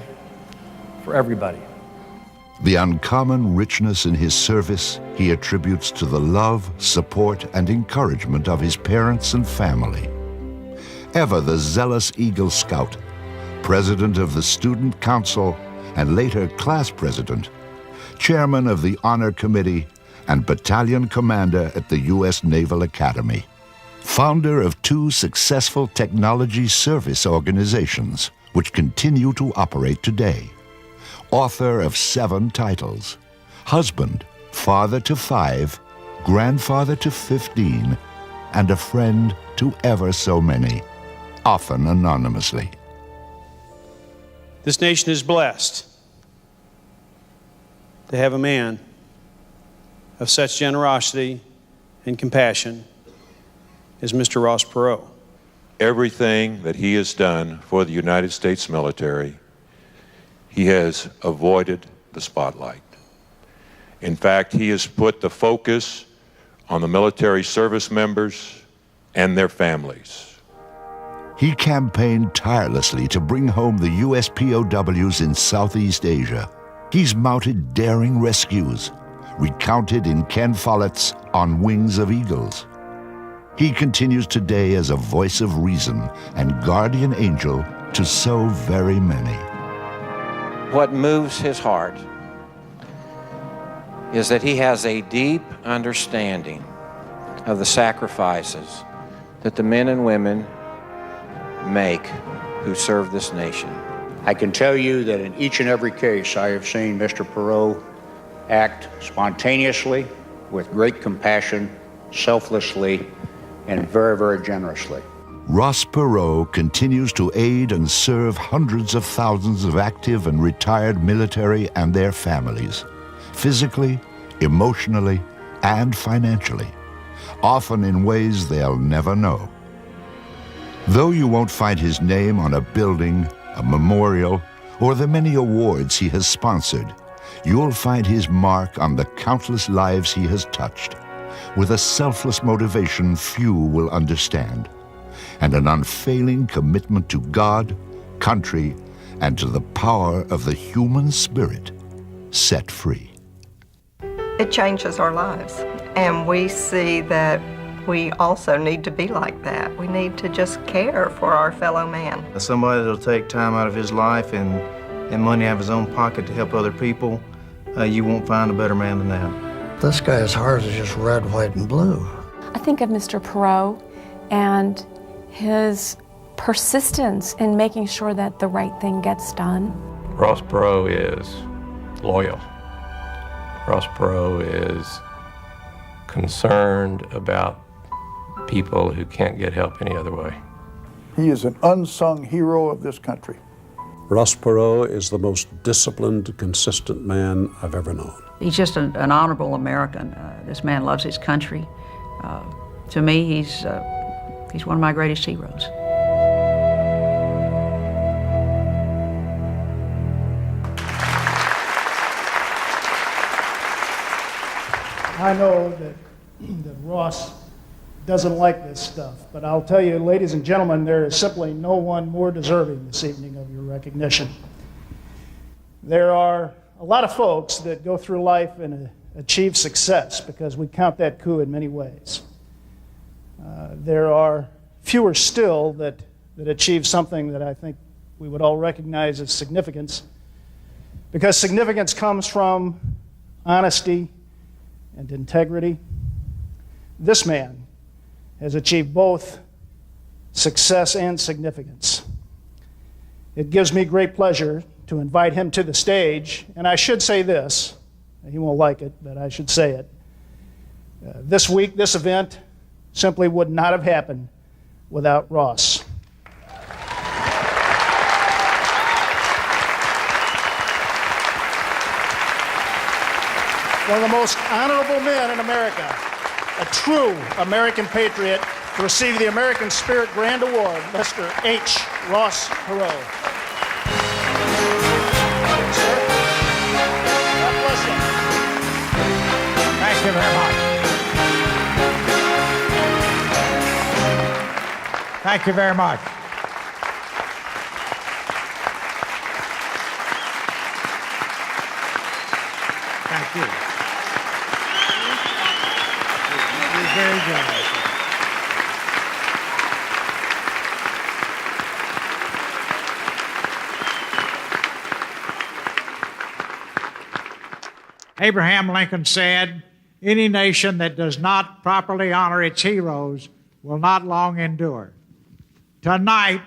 [SPEAKER 11] for everybody.
[SPEAKER 12] The uncommon richness in his service he attributes to the love, support, and encouragement of his parents and family. Ever the zealous Eagle Scout, president of the Student Council, and later class president, chairman of the Honor Committee, and battalion commander at the U.S. Naval Academy. Founder of 2 successful technology service organizations, which continue to operate today. Author of 7 titles, husband, father to 5, grandfather to 15, and a friend to ever so many, often anonymously.
[SPEAKER 13] This nation is blessed to have a man of such generosity and compassion as Mr. Ross Perot.
[SPEAKER 14] Everything that he has done for the United States military, he has avoided the spotlight. In fact, he has put the focus on the military service members and their families.
[SPEAKER 12] He campaigned tirelessly to bring home the U.S. POWs in Southeast Asia. He's mounted daring rescues, recounted in Ken Follett's On Wings of Eagles. He continues today as a voice of reason and guardian angel to so very many.
[SPEAKER 15] What moves his heart is that he has a deep understanding of the sacrifices that the men and women make who serve this nation.
[SPEAKER 30] I can tell you that in each and every case I have seen Mr. Perot act spontaneously, with great compassion, selflessly, and very, very generously.
[SPEAKER 12] Ross Perot continues to aid and serve hundreds of thousands of active and retired military and their families, physically, emotionally, and financially, often in ways they'll never know. Though you won't find his name on a building, a memorial, or the many awards he has sponsored, you'll find his mark on the countless lives he has touched, with a selfless motivation few will understand, and an unfailing commitment to God, country, and to the power of the human spirit set free.
[SPEAKER 1] It changes our lives, and we see that we also need to be like that. We need to just care for our fellow man.
[SPEAKER 2] Somebody that'll take time out of his life and money out of his own pocket to help other people, you won't find a better man than that.
[SPEAKER 20] This guy's heart is just red, white, and blue.
[SPEAKER 3] I think of Mr. Perot and his persistence in making sure that the right thing gets done.
[SPEAKER 25] Ross Perot is loyal. Ross Perot is concerned about people who can't get help any other way.
[SPEAKER 6] He is an unsung hero of this country.
[SPEAKER 10] Ross Perot is the most disciplined, consistent man I've ever known.
[SPEAKER 9] He's just an honorable American. This man loves his country. To me, he's one of my greatest heroes.
[SPEAKER 17] I know that Ross doesn't like this stuff, but I'll tell you, ladies and gentlemen, there is simply no one more deserving this evening of your recognition. There are a lot of folks that go through life and achieve success because we count that coup in many ways. There are fewer still that achieve something that I think we would all recognize as significance, because significance comes from honesty and integrity. This man has achieved both success and significance. It gives me great pleasure to invite him to the stage, and I should say this, he won't like it, but I should say it. This week, this event simply would not have happened without Ross. One of the most honorable men in America, a true American patriot, to receive the American Spirit Grand Award, Mr. H. Ross Perot. Sir, God bless you.
[SPEAKER 18] Thank you very much. Thank you very much. Thank you. You're very generous. Abraham Lincoln said, "Any nation that does not properly honor its heroes will not long endure." Tonight,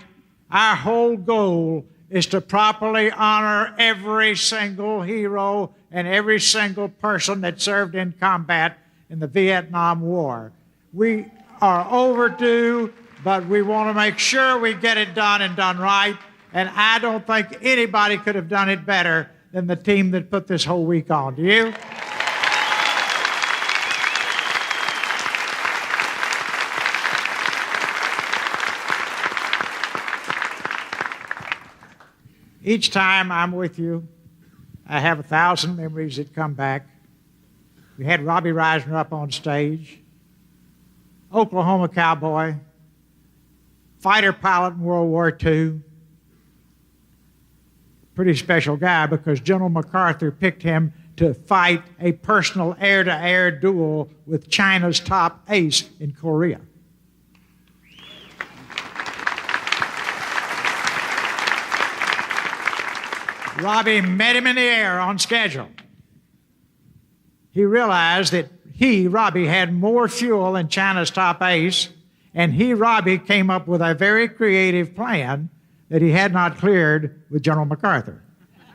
[SPEAKER 18] our whole goal is to properly honor every single hero and every single person that served in combat in the Vietnam War. We are overdue, but we want to make sure we get it done and done right, and I don't think anybody could have done it better than the team that put this whole week on. Do you? Each time I'm with you, I have 1,000 memories that come back. We had Robbie Reisner up on stage, Oklahoma cowboy, fighter pilot in World War II. Pretty special guy because General MacArthur picked him to fight a personal air-to-air duel with China's top ace in Korea. Robbie met him in the air on schedule. He realized that Robbie, had more fuel than China's top ace, and Robbie, came up with a very creative plan that he had not cleared with General MacArthur.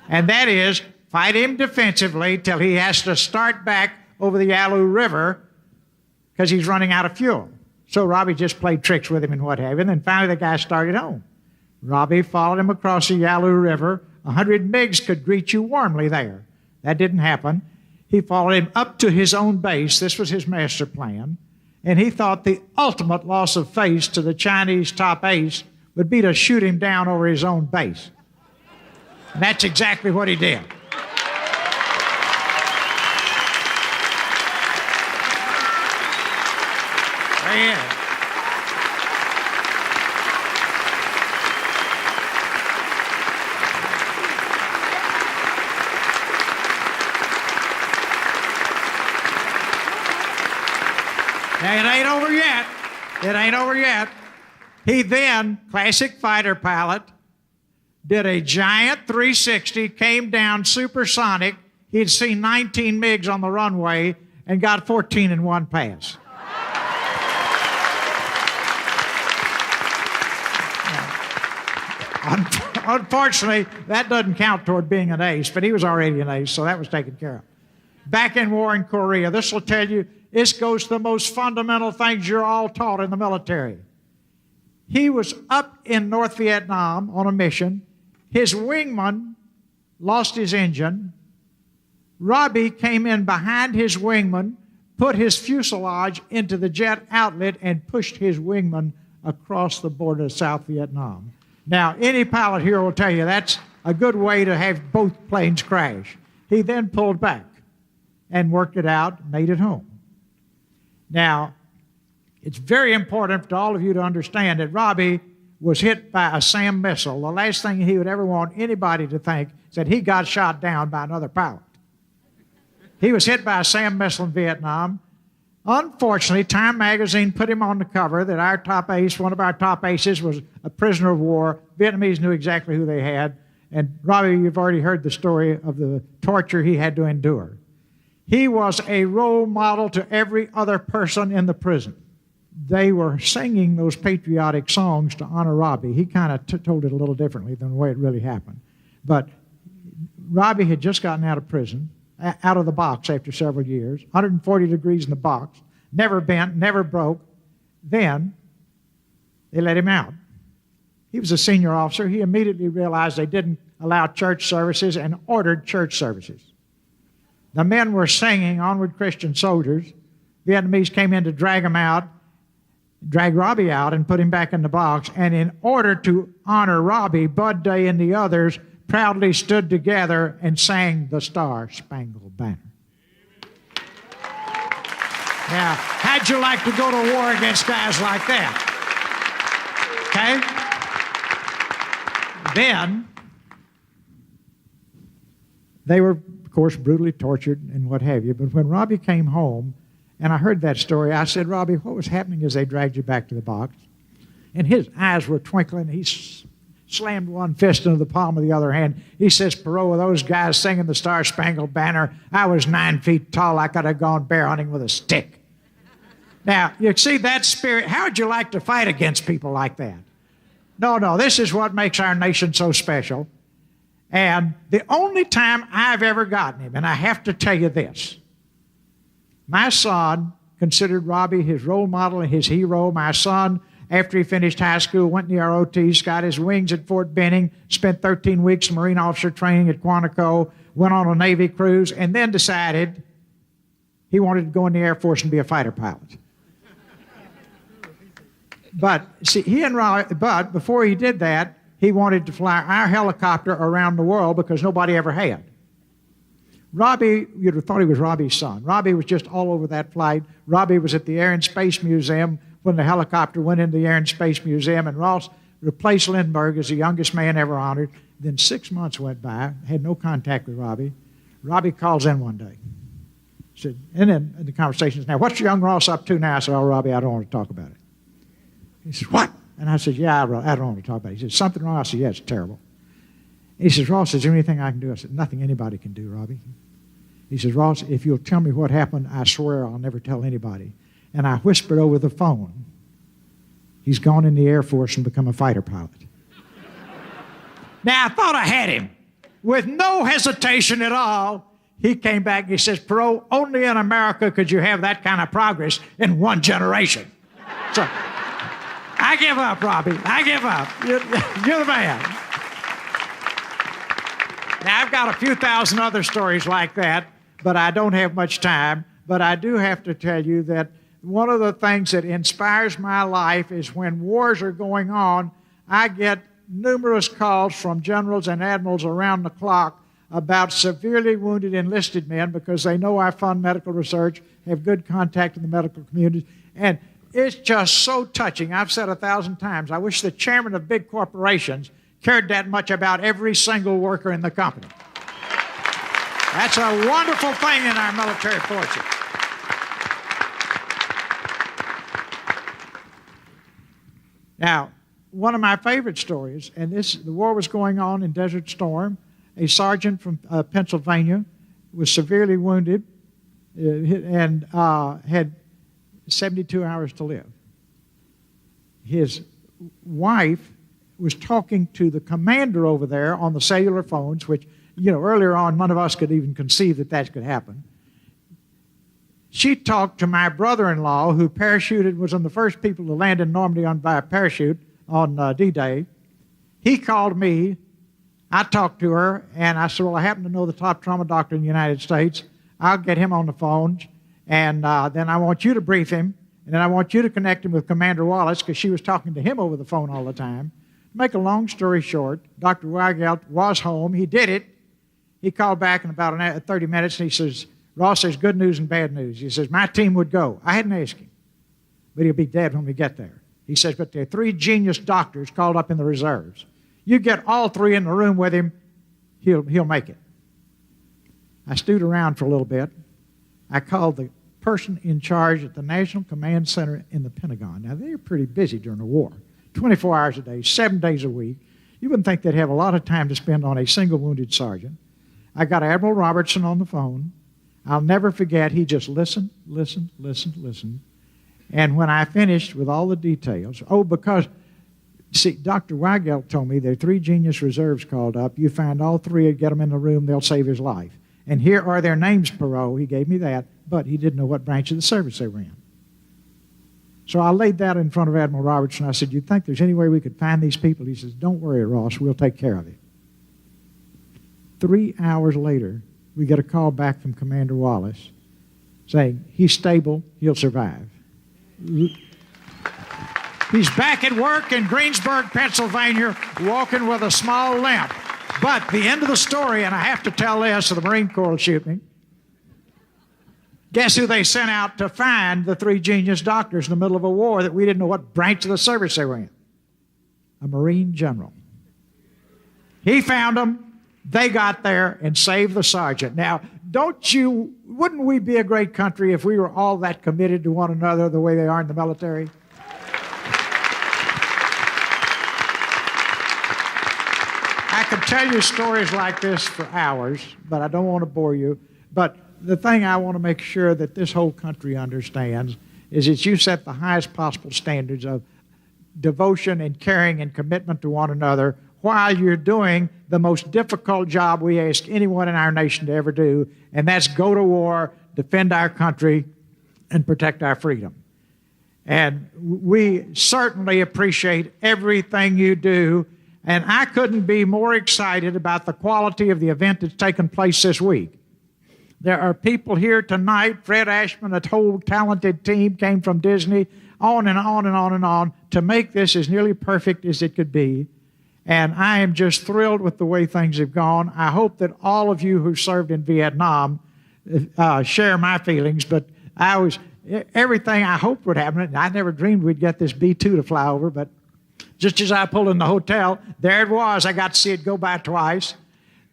[SPEAKER 18] And that is, fight him defensively till he has to start back over the Yalu River because he's running out of fuel. So Robbie just played tricks with him and what have you. And then finally the guy started home. Robbie followed him across the Yalu River. 100 MiGs could greet you warmly there. That didn't happen. He followed him up to his own base. This was his master plan. And he thought the ultimate loss of face to the Chinese top ace would be to shoot him down over his own base. And that's exactly what he did. There he is. Now, it ain't over yet. It ain't over yet. He then, classic fighter pilot, did a giant 360, came down supersonic. He'd seen 19 MiGs on the runway and got 14 in one pass. Unfortunately, that doesn't count toward being an ace, but he was already an ace, so that was taken care of. Back in war in Korea, this will tell you, this goes to the most fundamental things you're all taught in the military. He was up in North Vietnam on a mission. His wingman lost his engine. Robbie came in behind his wingman, put his fuselage into the jet outlet, and pushed his wingman across the border of South Vietnam. Now, any pilot here will tell you that's a good way to have both planes crash. He then pulled back and worked it out, made it home. Now, it's very important to all of you to understand that Robbie was hit by a SAM missile. The last thing he would ever want anybody to think is that he got shot down by another pilot. He was hit by a SAM missile in Vietnam. Unfortunately, Time magazine put him on the cover that our top ace, one of our top aces, was a prisoner of war. Vietnamese knew exactly who they had. And Robbie, you've already heard the story of the torture he had to endure. He was a role model to every other person in the prison. They were singing those patriotic songs to honor Robbie. He kind of told it a little differently than the way it really happened. But Robbie had just gotten out of prison, out of the box after several years, 140 degrees in the box, never bent, never broke. Then they let him out. He was a senior officer. He immediately realized they didn't allow church services and ordered church services. The men were singing Onward Christian Soldiers. Vietnamese came in to drag him out, drag Robbie out and put him back in the box. And in order to honor Robbie, Bud Day and the others proudly stood together and sang the Star Spangled Banner. Now, how'd you like to go to war against guys like that? Okay? Then, they were, of course, brutally tortured and what have you. But when Robbie came home, and I heard that story, I said, Robbie, what was happening as they dragged you back to the box? And his eyes were twinkling. He slammed one fist into the palm of the other hand. He says, Perot, with those guys singing the Star Spangled Banner, I was 9 feet tall. I could have gone bear hunting with a stick. Now, you see that spirit. How would you like to fight against people like that? No, this is what makes our nation so special. And the only time I've ever gotten him, and I have to tell you this, my son considered Robbie his role model and his hero. My son, after he finished high school, went in the ROTs, got his wings at Fort Benning, spent 13 weeks in Marine officer training at Quantico, went on a Navy cruise, and then decided he wanted to go in the Air Force and be a fighter pilot. But see, but before he did that, he wanted to fly our helicopter around the world because nobody ever had. Robbie, you'd have thought he was Robbie's son. Robbie was just all over that flight. Robbie was at the Air and Space Museum when the helicopter went into the Air and Space Museum, and Ross replaced Lindbergh as the youngest man ever honored. Then 6 months went by, had no contact with Robbie. Robbie calls in one day. Said, and then the conversation is, now, what's young Ross up to now? I said, oh, Robbie, I don't want to talk about it. He said, what? And I said, yeah, I don't want to talk about it. He said, something wrong? I said, yeah, it's terrible. He says, Ross, is there anything I can do? I said, nothing anybody can do, Robbie. He says, Ross, if you'll tell me what happened, I swear I'll never tell anybody. And I whispered over the phone, he's gone in the Air Force and become a fighter pilot. Now, I thought I had him. With no hesitation at all, he came back and he says, Perot, only in America could you have that kind of progress in one generation. So, I give up, Robbie. I give up. You're the man. Now, I've got a few thousand other stories like that, but I don't have much time. But I do have to tell you that one of the things that inspires my life is when wars are going on, I get numerous calls from generals and admirals around the clock about severely wounded enlisted men because they know I fund medical research, have good contact in the medical community, and it's just so touching. I've said 1,000 times, I wish the chairman of big corporations cared that much about every single worker in the company. That's a wonderful thing in our military forces. Now, one of my favorite stories, and the war was going on in Desert Storm. A sergeant from Pennsylvania was severely wounded and had 72 hours to live. His wife was talking to the commander over there on the cellular phones, which, earlier on, none of us could even conceive that could happen. She talked to my brother-in-law, who parachuted, was one of the first people to land in Normandy by a parachute on D-Day. He called me. I talked to her, and I said, well, I happen to know the top trauma doctor in the United States. I'll get him on the phone, and then I want you to brief him, and then I want you to connect him with Commander Wallace, because she was talking to him over the phone all the time. To make a long story short, Dr. Weigelt was home. He did it. He called back in about 30 minutes, and he says, Ross, there's good news and bad news. He says, my team would go. I hadn't asked him, but he'll be dead when we get there. He says, but there are 3 genius doctors called up in the reserves. You get all 3 in the room with him, he'll make it. I stewed around for a little bit. I called the person in charge at the National Command Center in the Pentagon. Now, they're pretty busy during the war, 24 hours a day, 7 days a week. You wouldn't think they'd have a lot of time to spend on a single wounded sergeant. I got Admiral Robertson on the phone. I'll never forget, he just listened. And when I finished with all the details, because, see, Dr. Weigelt told me there are 3 genius reserves called up. You find all 3 and get them in the room, they'll save his life. And here are their names, Perot. He gave me that, but he didn't know what branch of the service they were in. So I laid that in front of Admiral Robertson. I said, you think there's any way we could find these people? He says, don't worry, Ross, we'll take care of it. 3 hours later, we get a call back from Commander Wallace saying, he's stable, he'll survive. He's back at work in Greensburg, Pennsylvania, walking with a small limp. But the end of the story, and I have to tell this, or the Marine Corps will shoot me. Guess who they sent out to find the 3 genius doctors in the middle of a war that we didn't know what branch of the service they were in? A Marine general. He found them. They got there and saved the sergeant. Now, wouldn't we be a great country if we were all that committed to one another the way they are in the military? I could tell you stories like this for hours, but I don't want to bore you. But the thing I want to make sure that this whole country understands is that you set the highest possible standards of devotion and caring and commitment to one another while you're doing the most difficult job we ask anyone in our nation to ever do, and that's go to war, defend our country, and protect our freedom. And we certainly appreciate everything you do, and I couldn't be more excited about the quality of the event that's taken place this week. There are people here tonight, Fred Ashman, a whole talented team came from Disney, on and on and on and on, to make this as nearly perfect as it could be. And I am just thrilled with the way things have gone. I hope that all of you who served in Vietnam share my feelings, but everything I hoped would happen, and I never dreamed we'd get this B-2 to fly over, but just as I pulled in the hotel, there it was. I got to see it go by twice.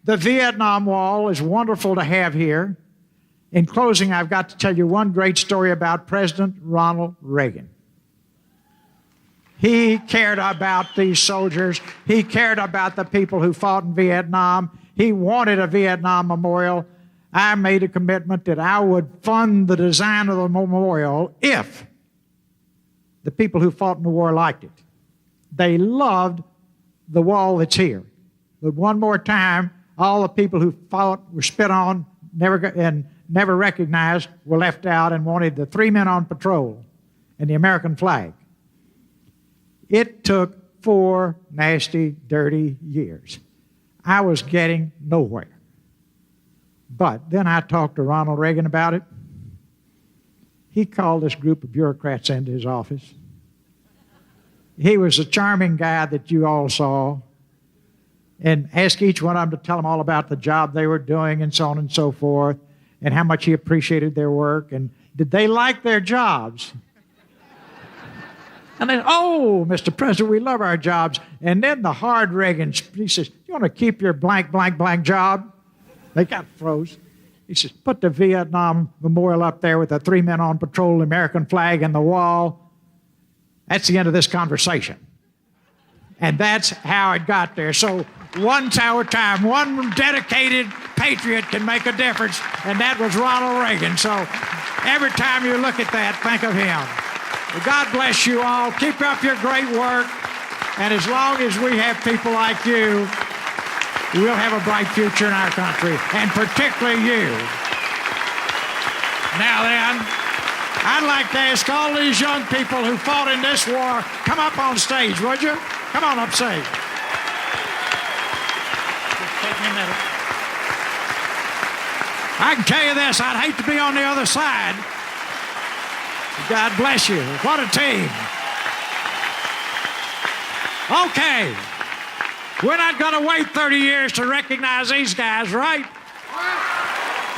[SPEAKER 18] The Vietnam Wall is wonderful to have here. In closing, I've got to tell you one great story about President Ronald Reagan. He cared about these soldiers. He cared about the people who fought in Vietnam. He wanted a Vietnam memorial. I made a commitment that I would fund the design of the memorial if the people who fought in the war liked it. They loved the wall that's here. But one more time, all the people who fought were spit on, never recognized, were left out, and wanted the 3 men on patrol and the American flag. It took 4 nasty, dirty years. I was getting nowhere. But then I talked to Ronald Reagan about it. He called this group of bureaucrats into his office. He was a charming guy that you all saw, and asked each one of them to tell them all about the job they were doing and so on and so forth, and how much he appreciated their work, and did they like their jobs? And they, oh, Mr. President, we love our jobs. And then the hard Reagan, he says, you want to keep your blank, blank, blank job? They got froze. He says, put the Vietnam Memorial up there with the 3 men on patrol, the American flag, and the wall. That's the end of this conversation. And that's how it got there. So one time, one dedicated patriot can make a difference, and that was Ronald Reagan. So every time you look at that, think of him. Well, God bless you all. Keep up your great work. And as long as we have people like you, we'll have a bright future in our country, and particularly you. Now then, I'd like to ask all these young people who fought in this war, come up on stage, would you? Come on up stage. Just take me a minute. I can tell you this, I'd hate to be on the other side. God bless you. What a team. Okay. We're not going to wait 30 years to recognize these guys, right? All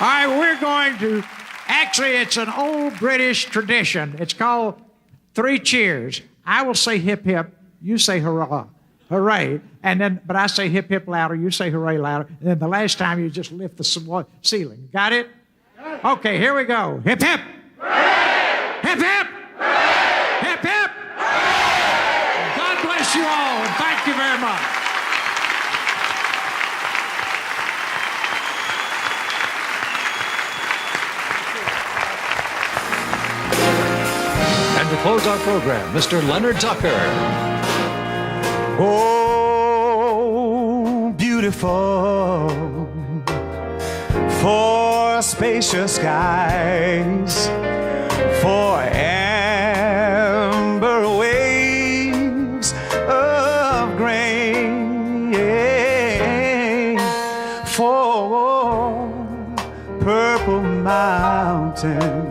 [SPEAKER 18] right, we're going to, actually, it's an old British tradition. It's called 3 cheers. I will say hip, hip. You say hurrah, hooray. And then, but I say hip, hip louder. You say hooray louder. And then the last time you just lift the ceiling. Got it? Okay, here we go. Hip, hip. Hip, hip. Hip, hip. God bless you all, and thank you very much.
[SPEAKER 4] And to close our program, Mr. Leonard Tucker.
[SPEAKER 7] Oh, beautiful for spacious skies, for amber waves of grain, for purple mountains